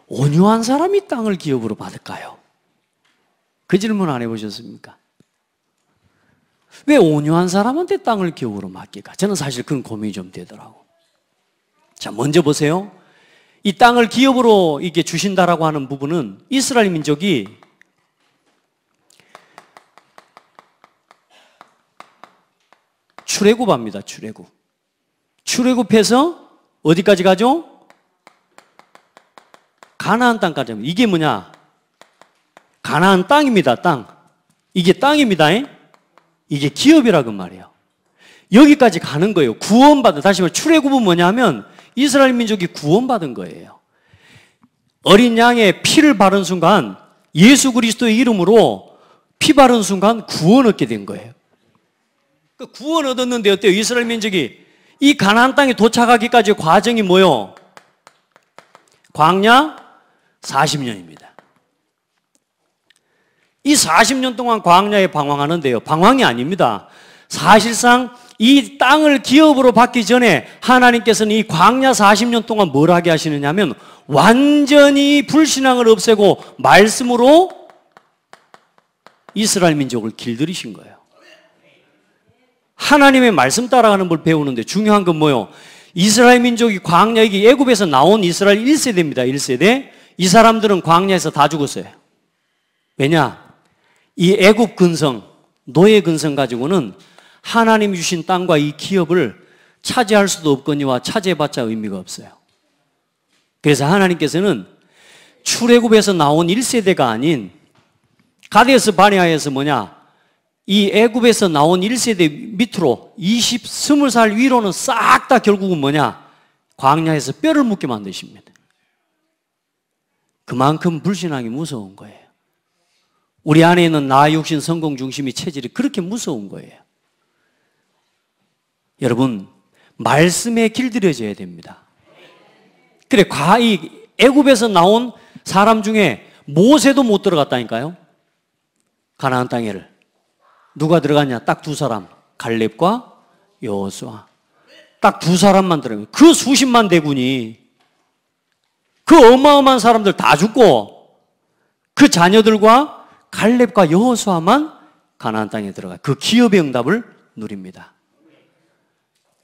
온유한 사람이 땅을 기업으로 받을까요? 그 질문 안 해보셨습니까? 왜 온유한 사람한테 땅을 기업으로 맡길까? 저는 사실 그건 고민이 좀 되더라고. 자, 먼저 보세요. 이 땅을 기업으로 이게 주신다라고 하는 부분은 이스라엘 민족이 출애굽합니다. 출애굽해서 어디까지 가죠? 가나안 땅까지. 이게 뭐냐? 가나안 땅입니다. 땅. 이게 땅입니다. 이게 기업이라고 말이에요. 여기까지 가는 거예요. 구원받은, 다시 말해 출애굽은 뭐냐면 이스라엘 민족이 구원받은 거예요. 어린 양의 피를 바른 순간, 예수 그리스도의 이름으로 피 바른 순간 구원 얻게 된 거예요. 그 구원 얻었는데 어때요? 이스라엘 민족이 이 가나안 땅에 도착하기까지 과정이 뭐요? 광야 40년입니다. 이 40년 동안 광야에 방황하는데요. 방황이 아닙니다. 사실상 이 땅을 기업으로 받기 전에 하나님께서는 이 광야 40년 동안 뭘 하게 하시느냐 하면 완전히 불신앙을 없애고 말씀으로 이스라엘 민족을 길들이신 거예요. 하나님의 말씀 따라가는 걸 배우는데 중요한 건 뭐예요? 이스라엘 민족이 광야, 이게 애굽에서 나온 이스라엘 1세대입니다. 1세대. 이 사람들은 광야에서 다 죽었어요. 왜냐? 이 애굽 근성, 노예 근성 가지고는 하나님이 주신 땅과 이 기업을 차지할 수도 없거니와 차지해봤자 의미가 없어요. 그래서 하나님께서는 출애굽에서 나온 1세대가 아닌 가데스 바네아에서 뭐냐? 이 애굽에서 나온 1세대 밑으로 20살 위로는 싹 다 결국은 뭐냐? 광야에서 뼈를 묻게 만드십니다. 그만큼 불신앙이 무서운 거예요. 우리 안에 있는 나 육신 성공 중심의 체질이 그렇게 무서운 거예요. 여러분, 말씀에 길들여져야 됩니다. 그래, 이 애굽에서 나온 사람 중에 모세도 못 들어갔다니까요. 가나안 땅에를. 누가 들어갔냐? 딱 두 사람. 갈렙과 여호수아. 딱 두 사람만 들어가요. 그 수십만 대군이, 그 어마어마한 사람들 다 죽고 그 자녀들과 갈렙과 여호수아만 가나안 땅에 들어가요. 그 기업의 응답을 누립니다.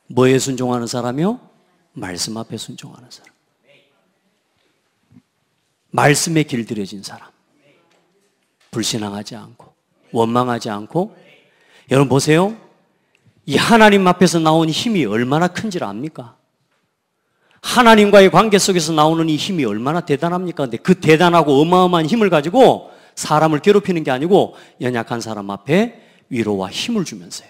뭐에 순종하는 사람이요? 말씀 앞에 순종하는 사람. 말씀에 길들여진 사람. 불신앙하지 않고 원망하지 않고. 여러분 보세요. 이 하나님 앞에서 나온 힘이 얼마나 큰지를 압니까? 하나님과의 관계 속에서 나오는 이 힘이 얼마나 대단합니까? 근데 그 대단하고 어마어마한 힘을 가지고 사람을 괴롭히는 게 아니고 연약한 사람 앞에 위로와 힘을 주면서요.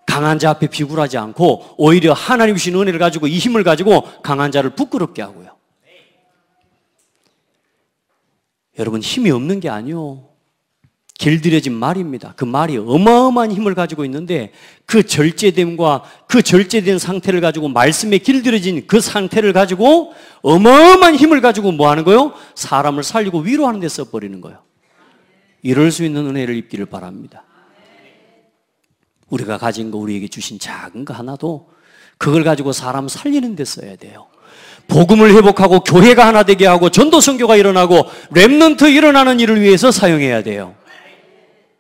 강한 자 앞에 비굴하지 않고 오히려 하나님 주신 은혜를 가지고 이 힘을 가지고 강한 자를 부끄럽게 하고요. 여러분, 힘이 없는 게 아니요. 길들여진 말입니다. 그 말이 어마어마한 힘을 가지고 있는데 그 절제됨과 그 절제된 상태를 가지고 말씀에 길들여진 그 상태를 가지고 어마어마한 힘을 가지고 뭐 하는 거예요? 사람을 살리고 위로하는 데 써버리는 거예요. 이럴 수 있는 은혜를 입기를 바랍니다. 우리가 가진 거, 우리에게 주신 작은 거 하나도 그걸 가지고 사람 살리는 데 써야 돼요. 복음을 회복하고 교회가 하나 되게 하고 전도 선교가 일어나고 렘넌트 일어나는 일을 위해서 사용해야 돼요.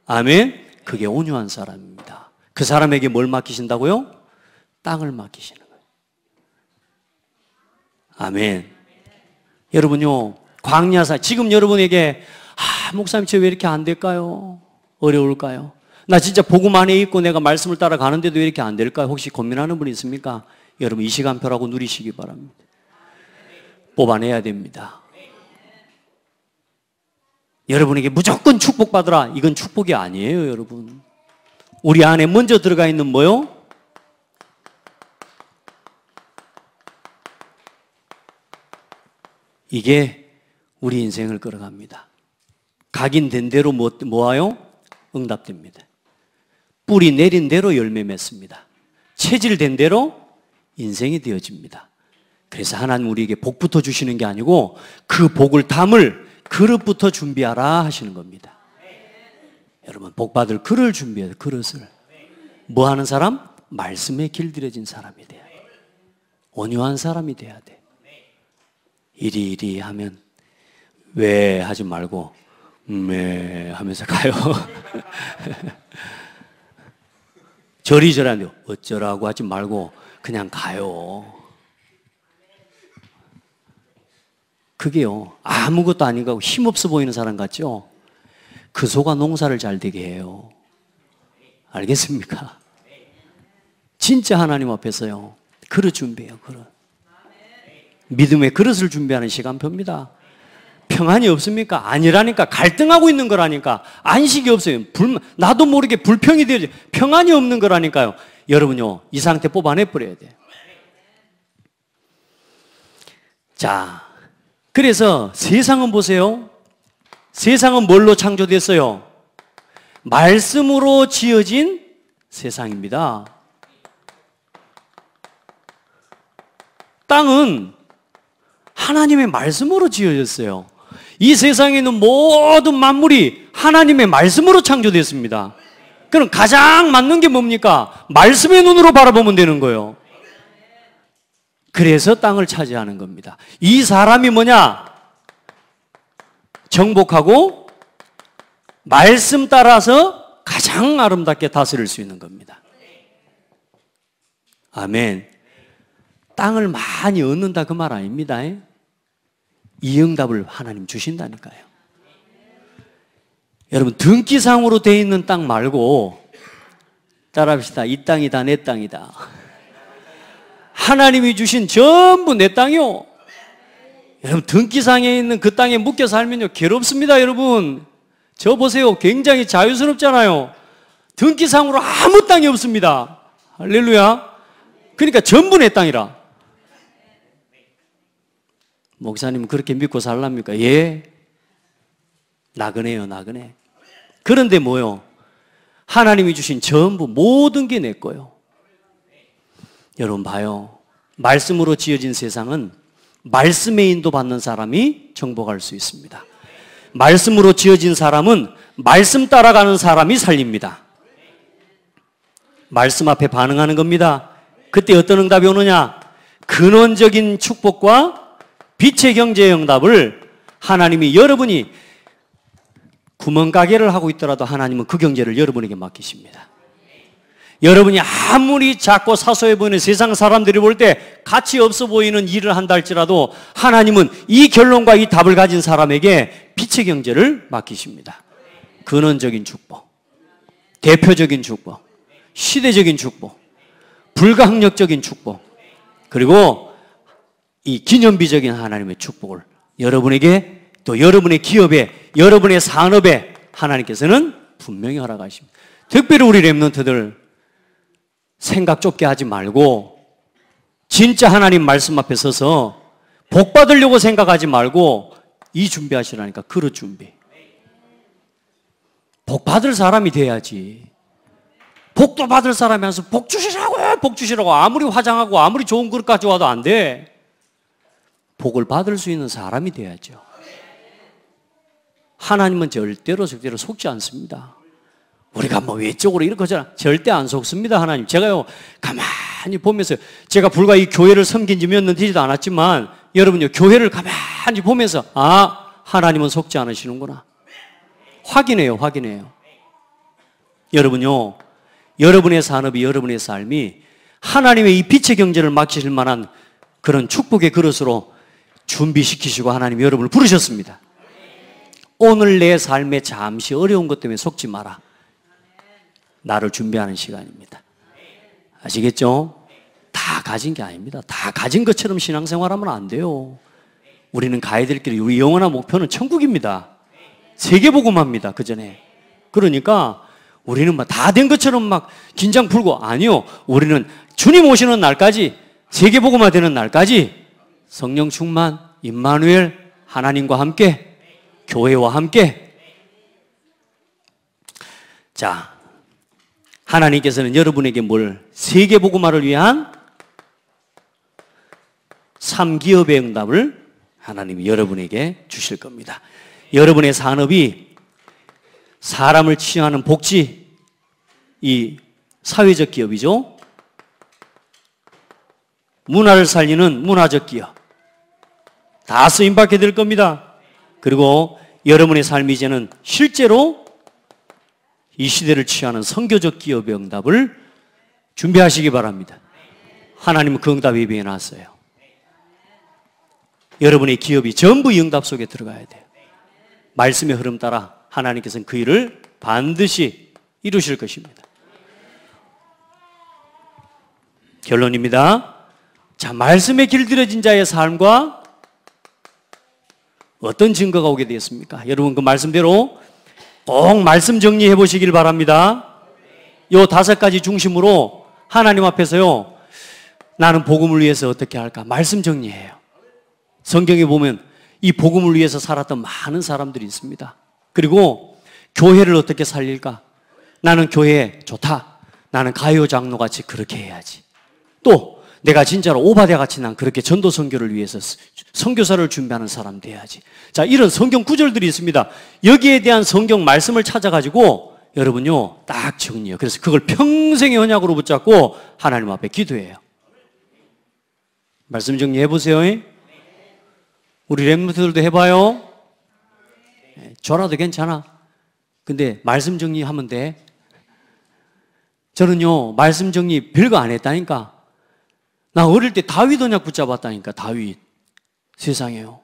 아멘. 그게 온유한 사람입니다. 그 사람에게 뭘 맡기신다고요? 땅을 맡기시는 거예요. 아멘. 여러분요, 광야사 지금 여러분에게 목사님 저 왜 이렇게 안 될까요? 어려울까요? 나 진짜 복음 안에 있고 내가 말씀을 따라가는데도 이렇게 안 될까? 혹시 고민하는 분 있습니까? 여러분 이 시간표라고 누리시기 바랍니다. 뽑아내야 됩니다. 여러분에게 무조건 축복받으라. 이건 축복이 아니에요, 여러분. 우리 안에 먼저 들어가 있는 뭐요? 이게 우리 인생을 끌어갑니다. 각인된 대로 뭐와요? 응답됩니다. 뿌리 내린 대로 열매 맺습니다. 체질된 대로 인생이 되어집니다. 그래서 하나님 우리에게 복부터 주시는 게 아니고 그 복을 담을 그릇부터 준비하라 하시는 겁니다. 여러분 복 받을 그릇을 준비해야 돼요. 그릇을. 뭐 하는 사람? 말씀에 길들여진 사람이 돼야 돼. 온유한 사람이 돼야 돼. 이리 하면 왜 하지 말고 하면서 가요. 저리저리 안 돼요. 어쩌라고 하지 말고 그냥 가요. 그게요. 아무것도 아닌 거고 힘없어 보이는 사람 같죠? 그 소가 농사를 잘 되게 해요. 알겠습니까? 진짜 하나님 앞에서요. 그릇 준비해요. 그릇. 믿음의 그릇을 준비하는 시간표입니다. 평안이 없습니까? 아니라니까. 갈등하고 있는 거라니까. 안식이 없어요. 나도 모르게 불평이 되죠. 평안이 없는 거라니까요. 여러분요, 이 상태 뽑아내버려야 돼요. 자, 그래서 세상은 보세요. 세상은 뭘로 창조됐어요? 말씀으로 지어진 세상입니다. 땅은 하나님의 말씀으로 지어졌어요. 이 세상에 있는 모든 만물이 하나님의 말씀으로 창조됐습니다. 그럼 가장 맞는 게 뭡니까? 말씀의 눈으로 바라보면 되는 거예요. 그래서 땅을 차지하는 겁니다. 이 사람이 뭐냐? 정복하고 말씀 따라서 가장 아름답게 다스릴 수 있는 겁니다. 아멘. 땅을 많이 얻는다 그 말 아닙니다. 이 응답을 하나님 주신다니까요. 여러분 등기상으로 되어 있는 땅 말고 따라합시다. 이 땅이다 내 땅이다. 하나님이 주신 전부 내 땅이요. 여러분 등기상에 있는 그 땅에 묶여 살면요 괴롭습니다. 여러분 저 보세요. 굉장히 자유스럽잖아요. 등기상으로 아무 땅이 없습니다. 할렐루야. 그러니까 전부 내 땅이라. 목사님 그렇게 믿고 살랍니까? 예. 나그네요, 나그네. 그런데 뭐요? 하나님이 주신 전부 모든 게 내 거요. 여러분 봐요. 말씀으로 지어진 세상은 말씀의 인도받는 사람이 정복할 수 있습니다. 말씀으로 지어진 사람은 말씀 따라가는 사람이 살립니다. 말씀 앞에 반응하는 겁니다. 그때 어떤 응답이 오느냐? 근원적인 축복과 빛의 경제의 응답을 하나님이 여러분이 구멍가게를 하고 있더라도 하나님은 그 경제를 여러분에게 맡기십니다. 여러분이 아무리 작고 사소해 보이는 세상 사람들이 볼 때 가치 없어 보이는 일을 한다 할지라도 하나님은 이 결론과 이 답을 가진 사람에게 빛의 경제를 맡기십니다. 근원적인 축복, 대표적인 축복, 시대적인 축복, 불가항력적인 축복, 그리고 이 기념비적인 하나님의 축복을 여러분에게 또 여러분의 기업에 여러분의 산업에 하나님께서는 분명히 허락하십니다. 특별히 우리 렘넌트들 생각 좁게 하지 말고 진짜 하나님 말씀 앞에 서서 복 받으려고 생각하지 말고 이 준비하시라니까. 그릇 준비. 복 받을 사람이 돼야지. 복도 받을 사람이 와서 복 주시라고요. 복 주시라고. 아무리 화장하고 아무리 좋은 그릇 가져와도 안 돼. 복을 받을 수 있는 사람이 돼야죠. 하나님은 절대로 속지 않습니다. 우리가 뭐 외적으로 이렇게 하잖아. 절대 안 속습니다. 하나님. 제가요 가만히 보면서 제가 불과 이 교회를 섬긴 지 몇 년 되지도 않았지만 여러분요 교회를 가만히 보면서 아 하나님은 속지 않으시는구나. 확인해요. 여러분요 여러분의 산업이 여러분의 삶이 하나님의 이 빛의 경제를 맡기실 만한 그런 축복의 그릇으로 준비시키시고 하나님이 여러분을 부르셨습니다. 오늘 내 삶에 잠시 어려운 것 때문에 속지 마라. 나를 준비하는 시간입니다. 아시겠죠? 다 가진 게 아닙니다. 다 가진 것처럼 신앙생활하면 안 돼요. 우리는 가야 될 길이, 우리 영원한 목표는 천국입니다. 세계복음화입니다. 그 전에. 그러니까 우리는 막 다 된 것처럼 막 긴장 풀고, 아니요. 우리는 주님 오시는 날까지, 세계복음화 되는 날까지 성령 충만, 임마누엘, 하나님과 함께, 교회와 함께. 자, 하나님께서는 여러분에게 뭘, 세계복음화를 위한 3기업의 응답을 하나님이 여러분에게 주실 겁니다. 여러분의 산업이 사람을 치유하는 복지, 이 사회적 기업이죠. 문화를 살리는 문화적 기업. 다 쓰임받게 될 겁니다. 그리고 여러분의 삶이 이제는 실제로 이 시대를 취하는 선교적 기업의 응답을 준비하시기 바랍니다. 하나님은 그 응답 예비해 놨어요. 여러분의 기업이 전부 이 응답 속에 들어가야 돼요. 말씀의 흐름 따라 하나님께서는 그 일을 반드시 이루실 것입니다. 결론입니다. 자, 말씀에 길들여진 자의 삶과 어떤 증거가 오게 되었습니까? 여러분 그 말씀대로 꼭 말씀 정리해 보시길 바랍니다. 요 5가지 중심으로 하나님 앞에서요, 나는 복음을 위해서 어떻게 할까? 말씀 정리해요. 성경에 보면 이 복음을 위해서 살았던 많은 사람들이 있습니다. 그리고 교회를 어떻게 살릴까? 나는 교회 좋다. 나는 가요 장로같이 그렇게 해야지. 또 내가 진짜로 오바댜같이 난 그렇게 전도 선교를 위해서 선교사를 준비하는 사람 돼야지. 자, 이런 성경 구절들이 있습니다. 여기에 대한 성경 말씀을 찾아가지고 여러분요 딱 정리해요. 그래서 그걸 평생의 언약으로 붙잡고 하나님 앞에 기도해요. 말씀 정리해 보세요. 우리 랩런트들도 해봐요. 저라도 괜찮아. 근데 말씀 정리하면 돼. 저는요 말씀 정리 별거 안 했다니까. 나 어릴 때 다윗 언약 붙잡았다니까. 다윗. 세상에요.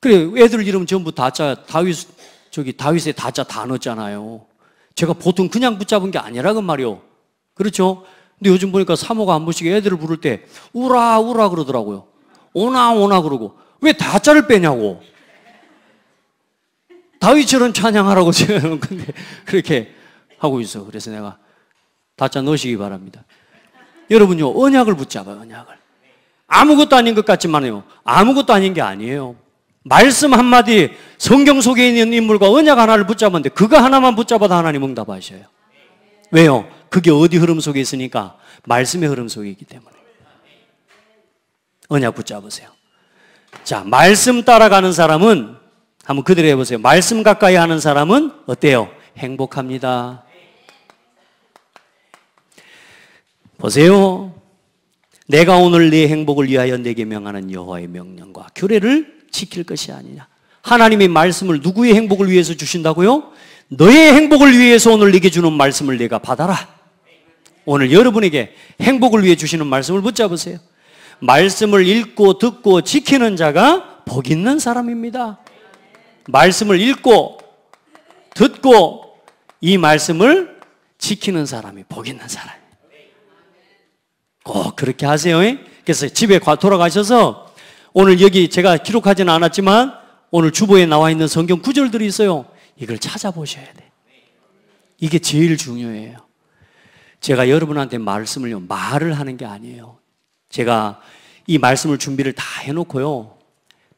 그래, 애들 이름 전부 다짜, 다윗의 다짜 다 넣었잖아요. 제가 보통 그냥 붙잡은 게 아니라 그 말이요. 그렇죠? 근데 요즘 보니까 사모가 한 번씩 애들을 부를 때 우라 우라 그러더라고요. 오나 오나 그러고. 왜 다짜를 빼냐고. 다윗처럼 찬양하라고 지금 근데 그렇게 하고 있어. 그래서 내가 다짜 넣으시기 바랍니다. 여러분요 언약을 붙잡아요. 언약을. 아무것도 아닌 것 같지만요 아무것도 아닌 게 아니에요. 말씀 한마디, 성경 속에 있는 인물과 언약 하나를 붙잡았는데 그거 하나만 붙잡아도 하나님 응답하셔요. 왜요? 그게 어디 흐름 속에 있으니까? 말씀의 흐름 속에 있기 때문에. 언약 붙잡으세요. 자, 말씀 따라가는 사람은 한번 그대로 해보세요. 말씀 가까이 하는 사람은 어때요? 행복합니다. 보세요. 내가 오늘 네 행복을 위하여 내게 명하는 여호와의 명령과 규례를 지킬 것이 아니냐. 하나님의 말씀을 누구의 행복을 위해서 주신다고요? 너의 행복을 위해서 오늘 네게 주는 말씀을 내가 받아라. 오늘 여러분에게 행복을 위해 주시는 말씀을 붙잡으세요. 말씀을 읽고 듣고 지키는 자가 복 있는 사람입니다. 말씀을 읽고 듣고 이 말씀을 지키는 사람이 복 있는 사람이에요. 꼭 그렇게 하세요. 그래서 집에 돌아가셔서 오늘 여기 제가 기록하지는 않았지만 오늘 주보에 나와 있는 성경 구절들이 있어요. 이걸 찾아보셔야 돼. 이게 제일 중요해요. 제가 여러분한테 말을 하는 게 아니에요. 제가 이 말씀을 준비를 다 해놓고요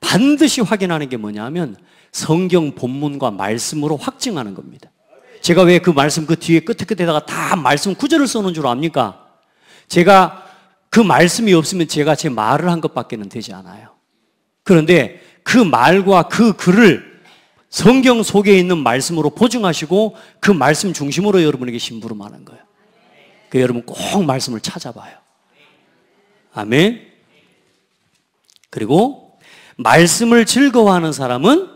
반드시 확인하는 게 뭐냐면 성경 본문과 말씀으로 확증하는 겁니다. 제가 왜 그 말씀 그 뒤에 끝에다가 다 말씀 구절을 써놓은 줄 압니까? 제가 그 말씀이 없으면 제가 제 말을 한 것밖에는 되지 않아요. 그런데 그 말과 그 글을 성경 속에 있는 말씀으로 보증하시고 그 말씀 중심으로 여러분에게 심부름하는 거예요. 그 여러분 꼭 말씀을 찾아봐요. 아멘. 그리고 말씀을 즐거워하는 사람은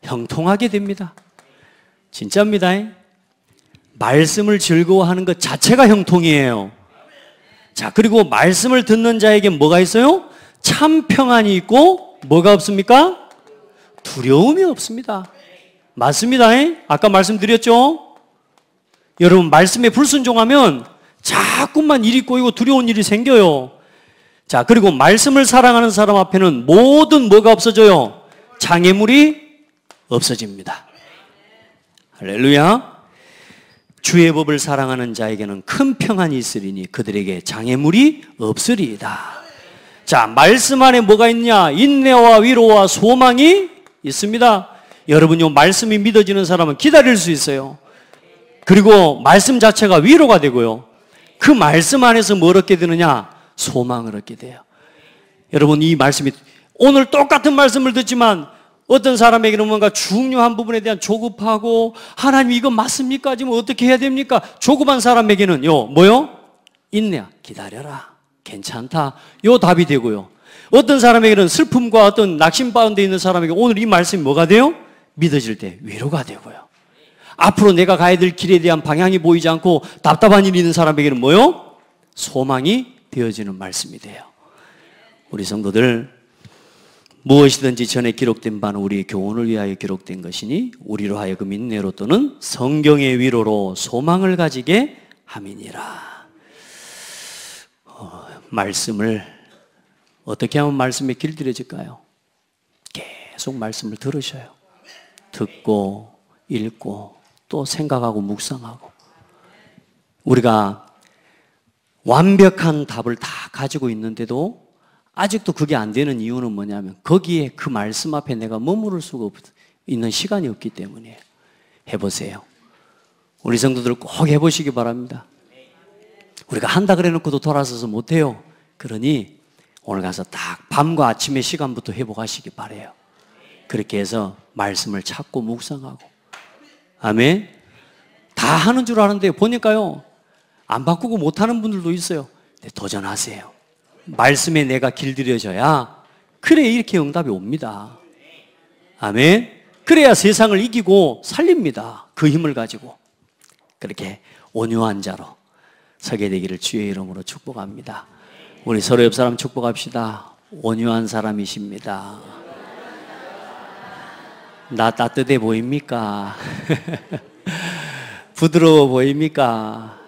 형통하게 됩니다. 진짜입니다. 말씀을 즐거워하는 것 자체가 형통이에요. 자, 그리고 말씀을 듣는 자에게 뭐가 있어요? 참 평안이 있고 뭐가 없습니까? 두려움이 없습니다. 맞습니다. 아까 말씀드렸죠? 여러분, 말씀에 불순종하면 자꾸만 일이 꼬이고 두려운 일이 생겨요. 자, 그리고 말씀을 사랑하는 사람 앞에는 모든 뭐가 없어져요? 장애물이 없어집니다. 할렐루야. 주의 법을 사랑하는 자에게는 큰 평안이 있으리니 그들에게 장애물이 없으리이다. 자, 말씀 안에 뭐가 있냐? 인내와 위로와 소망이 있습니다. 여러분요, 말씀이 믿어지는 사람은 기다릴 수 있어요. 그리고 말씀 자체가 위로가 되고요. 그 말씀 안에서 뭘 얻게 되느냐? 소망을 얻게 돼요. 여러분, 이 말씀이 오늘 똑같은 말씀을 듣지만 어떤 사람에게는 뭔가 중요한 부분에 대한 조급하고 하나님 이거 맞습니까? 지금 어떻게 해야 됩니까? 조급한 사람에게는요, 뭐요? 인내야. 기다려라. 괜찮다. 요 답이 되고요. 어떤 사람에게는 슬픔과 어떤 낙심 가운데 있는 사람에게 오늘 이 말씀이 뭐가 돼요? 믿어질 때 위로가 되고요. 앞으로 내가 가야 될 길에 대한 방향이 보이지 않고 답답한 일이 있는 사람에게는 뭐요? 소망이 되어지는 말씀이 돼요. 우리 성도들, 무엇이든지 전에 기록된 바는 우리의 교훈을 위하여 기록된 것이니 우리로 하여금 인내로 또는 성경의 위로로 소망을 가지게 함이니라. 말씀을 어떻게 하면 말씀에 길들여질까요? 계속 말씀을 들으셔요. 듣고 읽고 또 생각하고 묵상하고. 우리가 완벽한 답을 다 가지고 있는데도 아직도 그게 안 되는 이유는 뭐냐면 거기에 그 말씀 앞에 내가 머무를 수가 있는 시간이 없기 때문이에요. 해보세요. 우리 성도들 꼭 해보시기 바랍니다. 우리가 한다 그래 놓고도 돌아서서 못해요. 그러니 오늘 가서 딱 밤과 아침의 시간부터 회복하시기 바래요. 그렇게 해서 말씀을 찾고 묵상하고. 아멘. 다 하는 줄 아는데 보니까요, 안 바꾸고 못하는 분들도 있어요. 근데 도전하세요. 말씀에 내가 길들여져야 그래 이렇게 응답이 옵니다. 아멘. 그래야 세상을 이기고 살립니다. 그 힘을 가지고. 그렇게 온유한 자로 서게 되기를 주의 이름으로 축복합니다. 우리 서로 옆 사람 축복합시다. 온유한 사람이십니다. 나 따뜻해 보입니까? 부드러워 보입니까?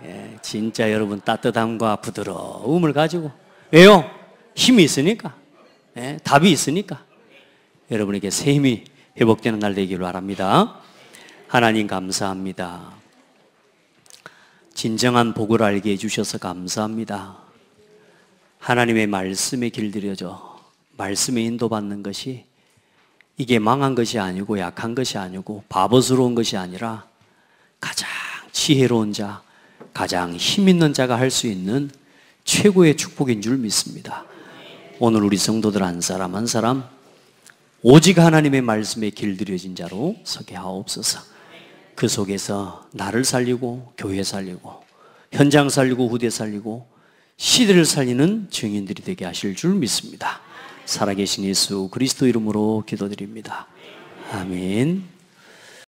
예, 진짜 여러분 따뜻함과 부드러움을 가지고. 왜요? 힘이 있으니까. 예, 답이 있으니까. 여러분에게 새 힘이 회복되는 날 되기를 바랍니다. 하나님 감사합니다. 진정한 복을 알게 해주셔서 감사합니다. 하나님의 말씀에 길들여져 말씀에 인도받는 것이 이게 망한 것이 아니고 약한 것이 아니고 바보스러운 것이 아니라 가장 지혜로운 자, 가장 힘 있는 자가 할 수 있는 최고의 축복인 줄 믿습니다. 오늘 우리 성도들 한 사람 한 사람 오직 하나님의 말씀에 길들여진 자로 서게 하옵소서. 그 속에서 나를 살리고 교회 살리고 현장 살리고 후대 살리고 시대를 살리는 증인들이 되게 하실 줄 믿습니다. 살아계신 예수 그리스도 이름으로 기도드립니다. 아멘.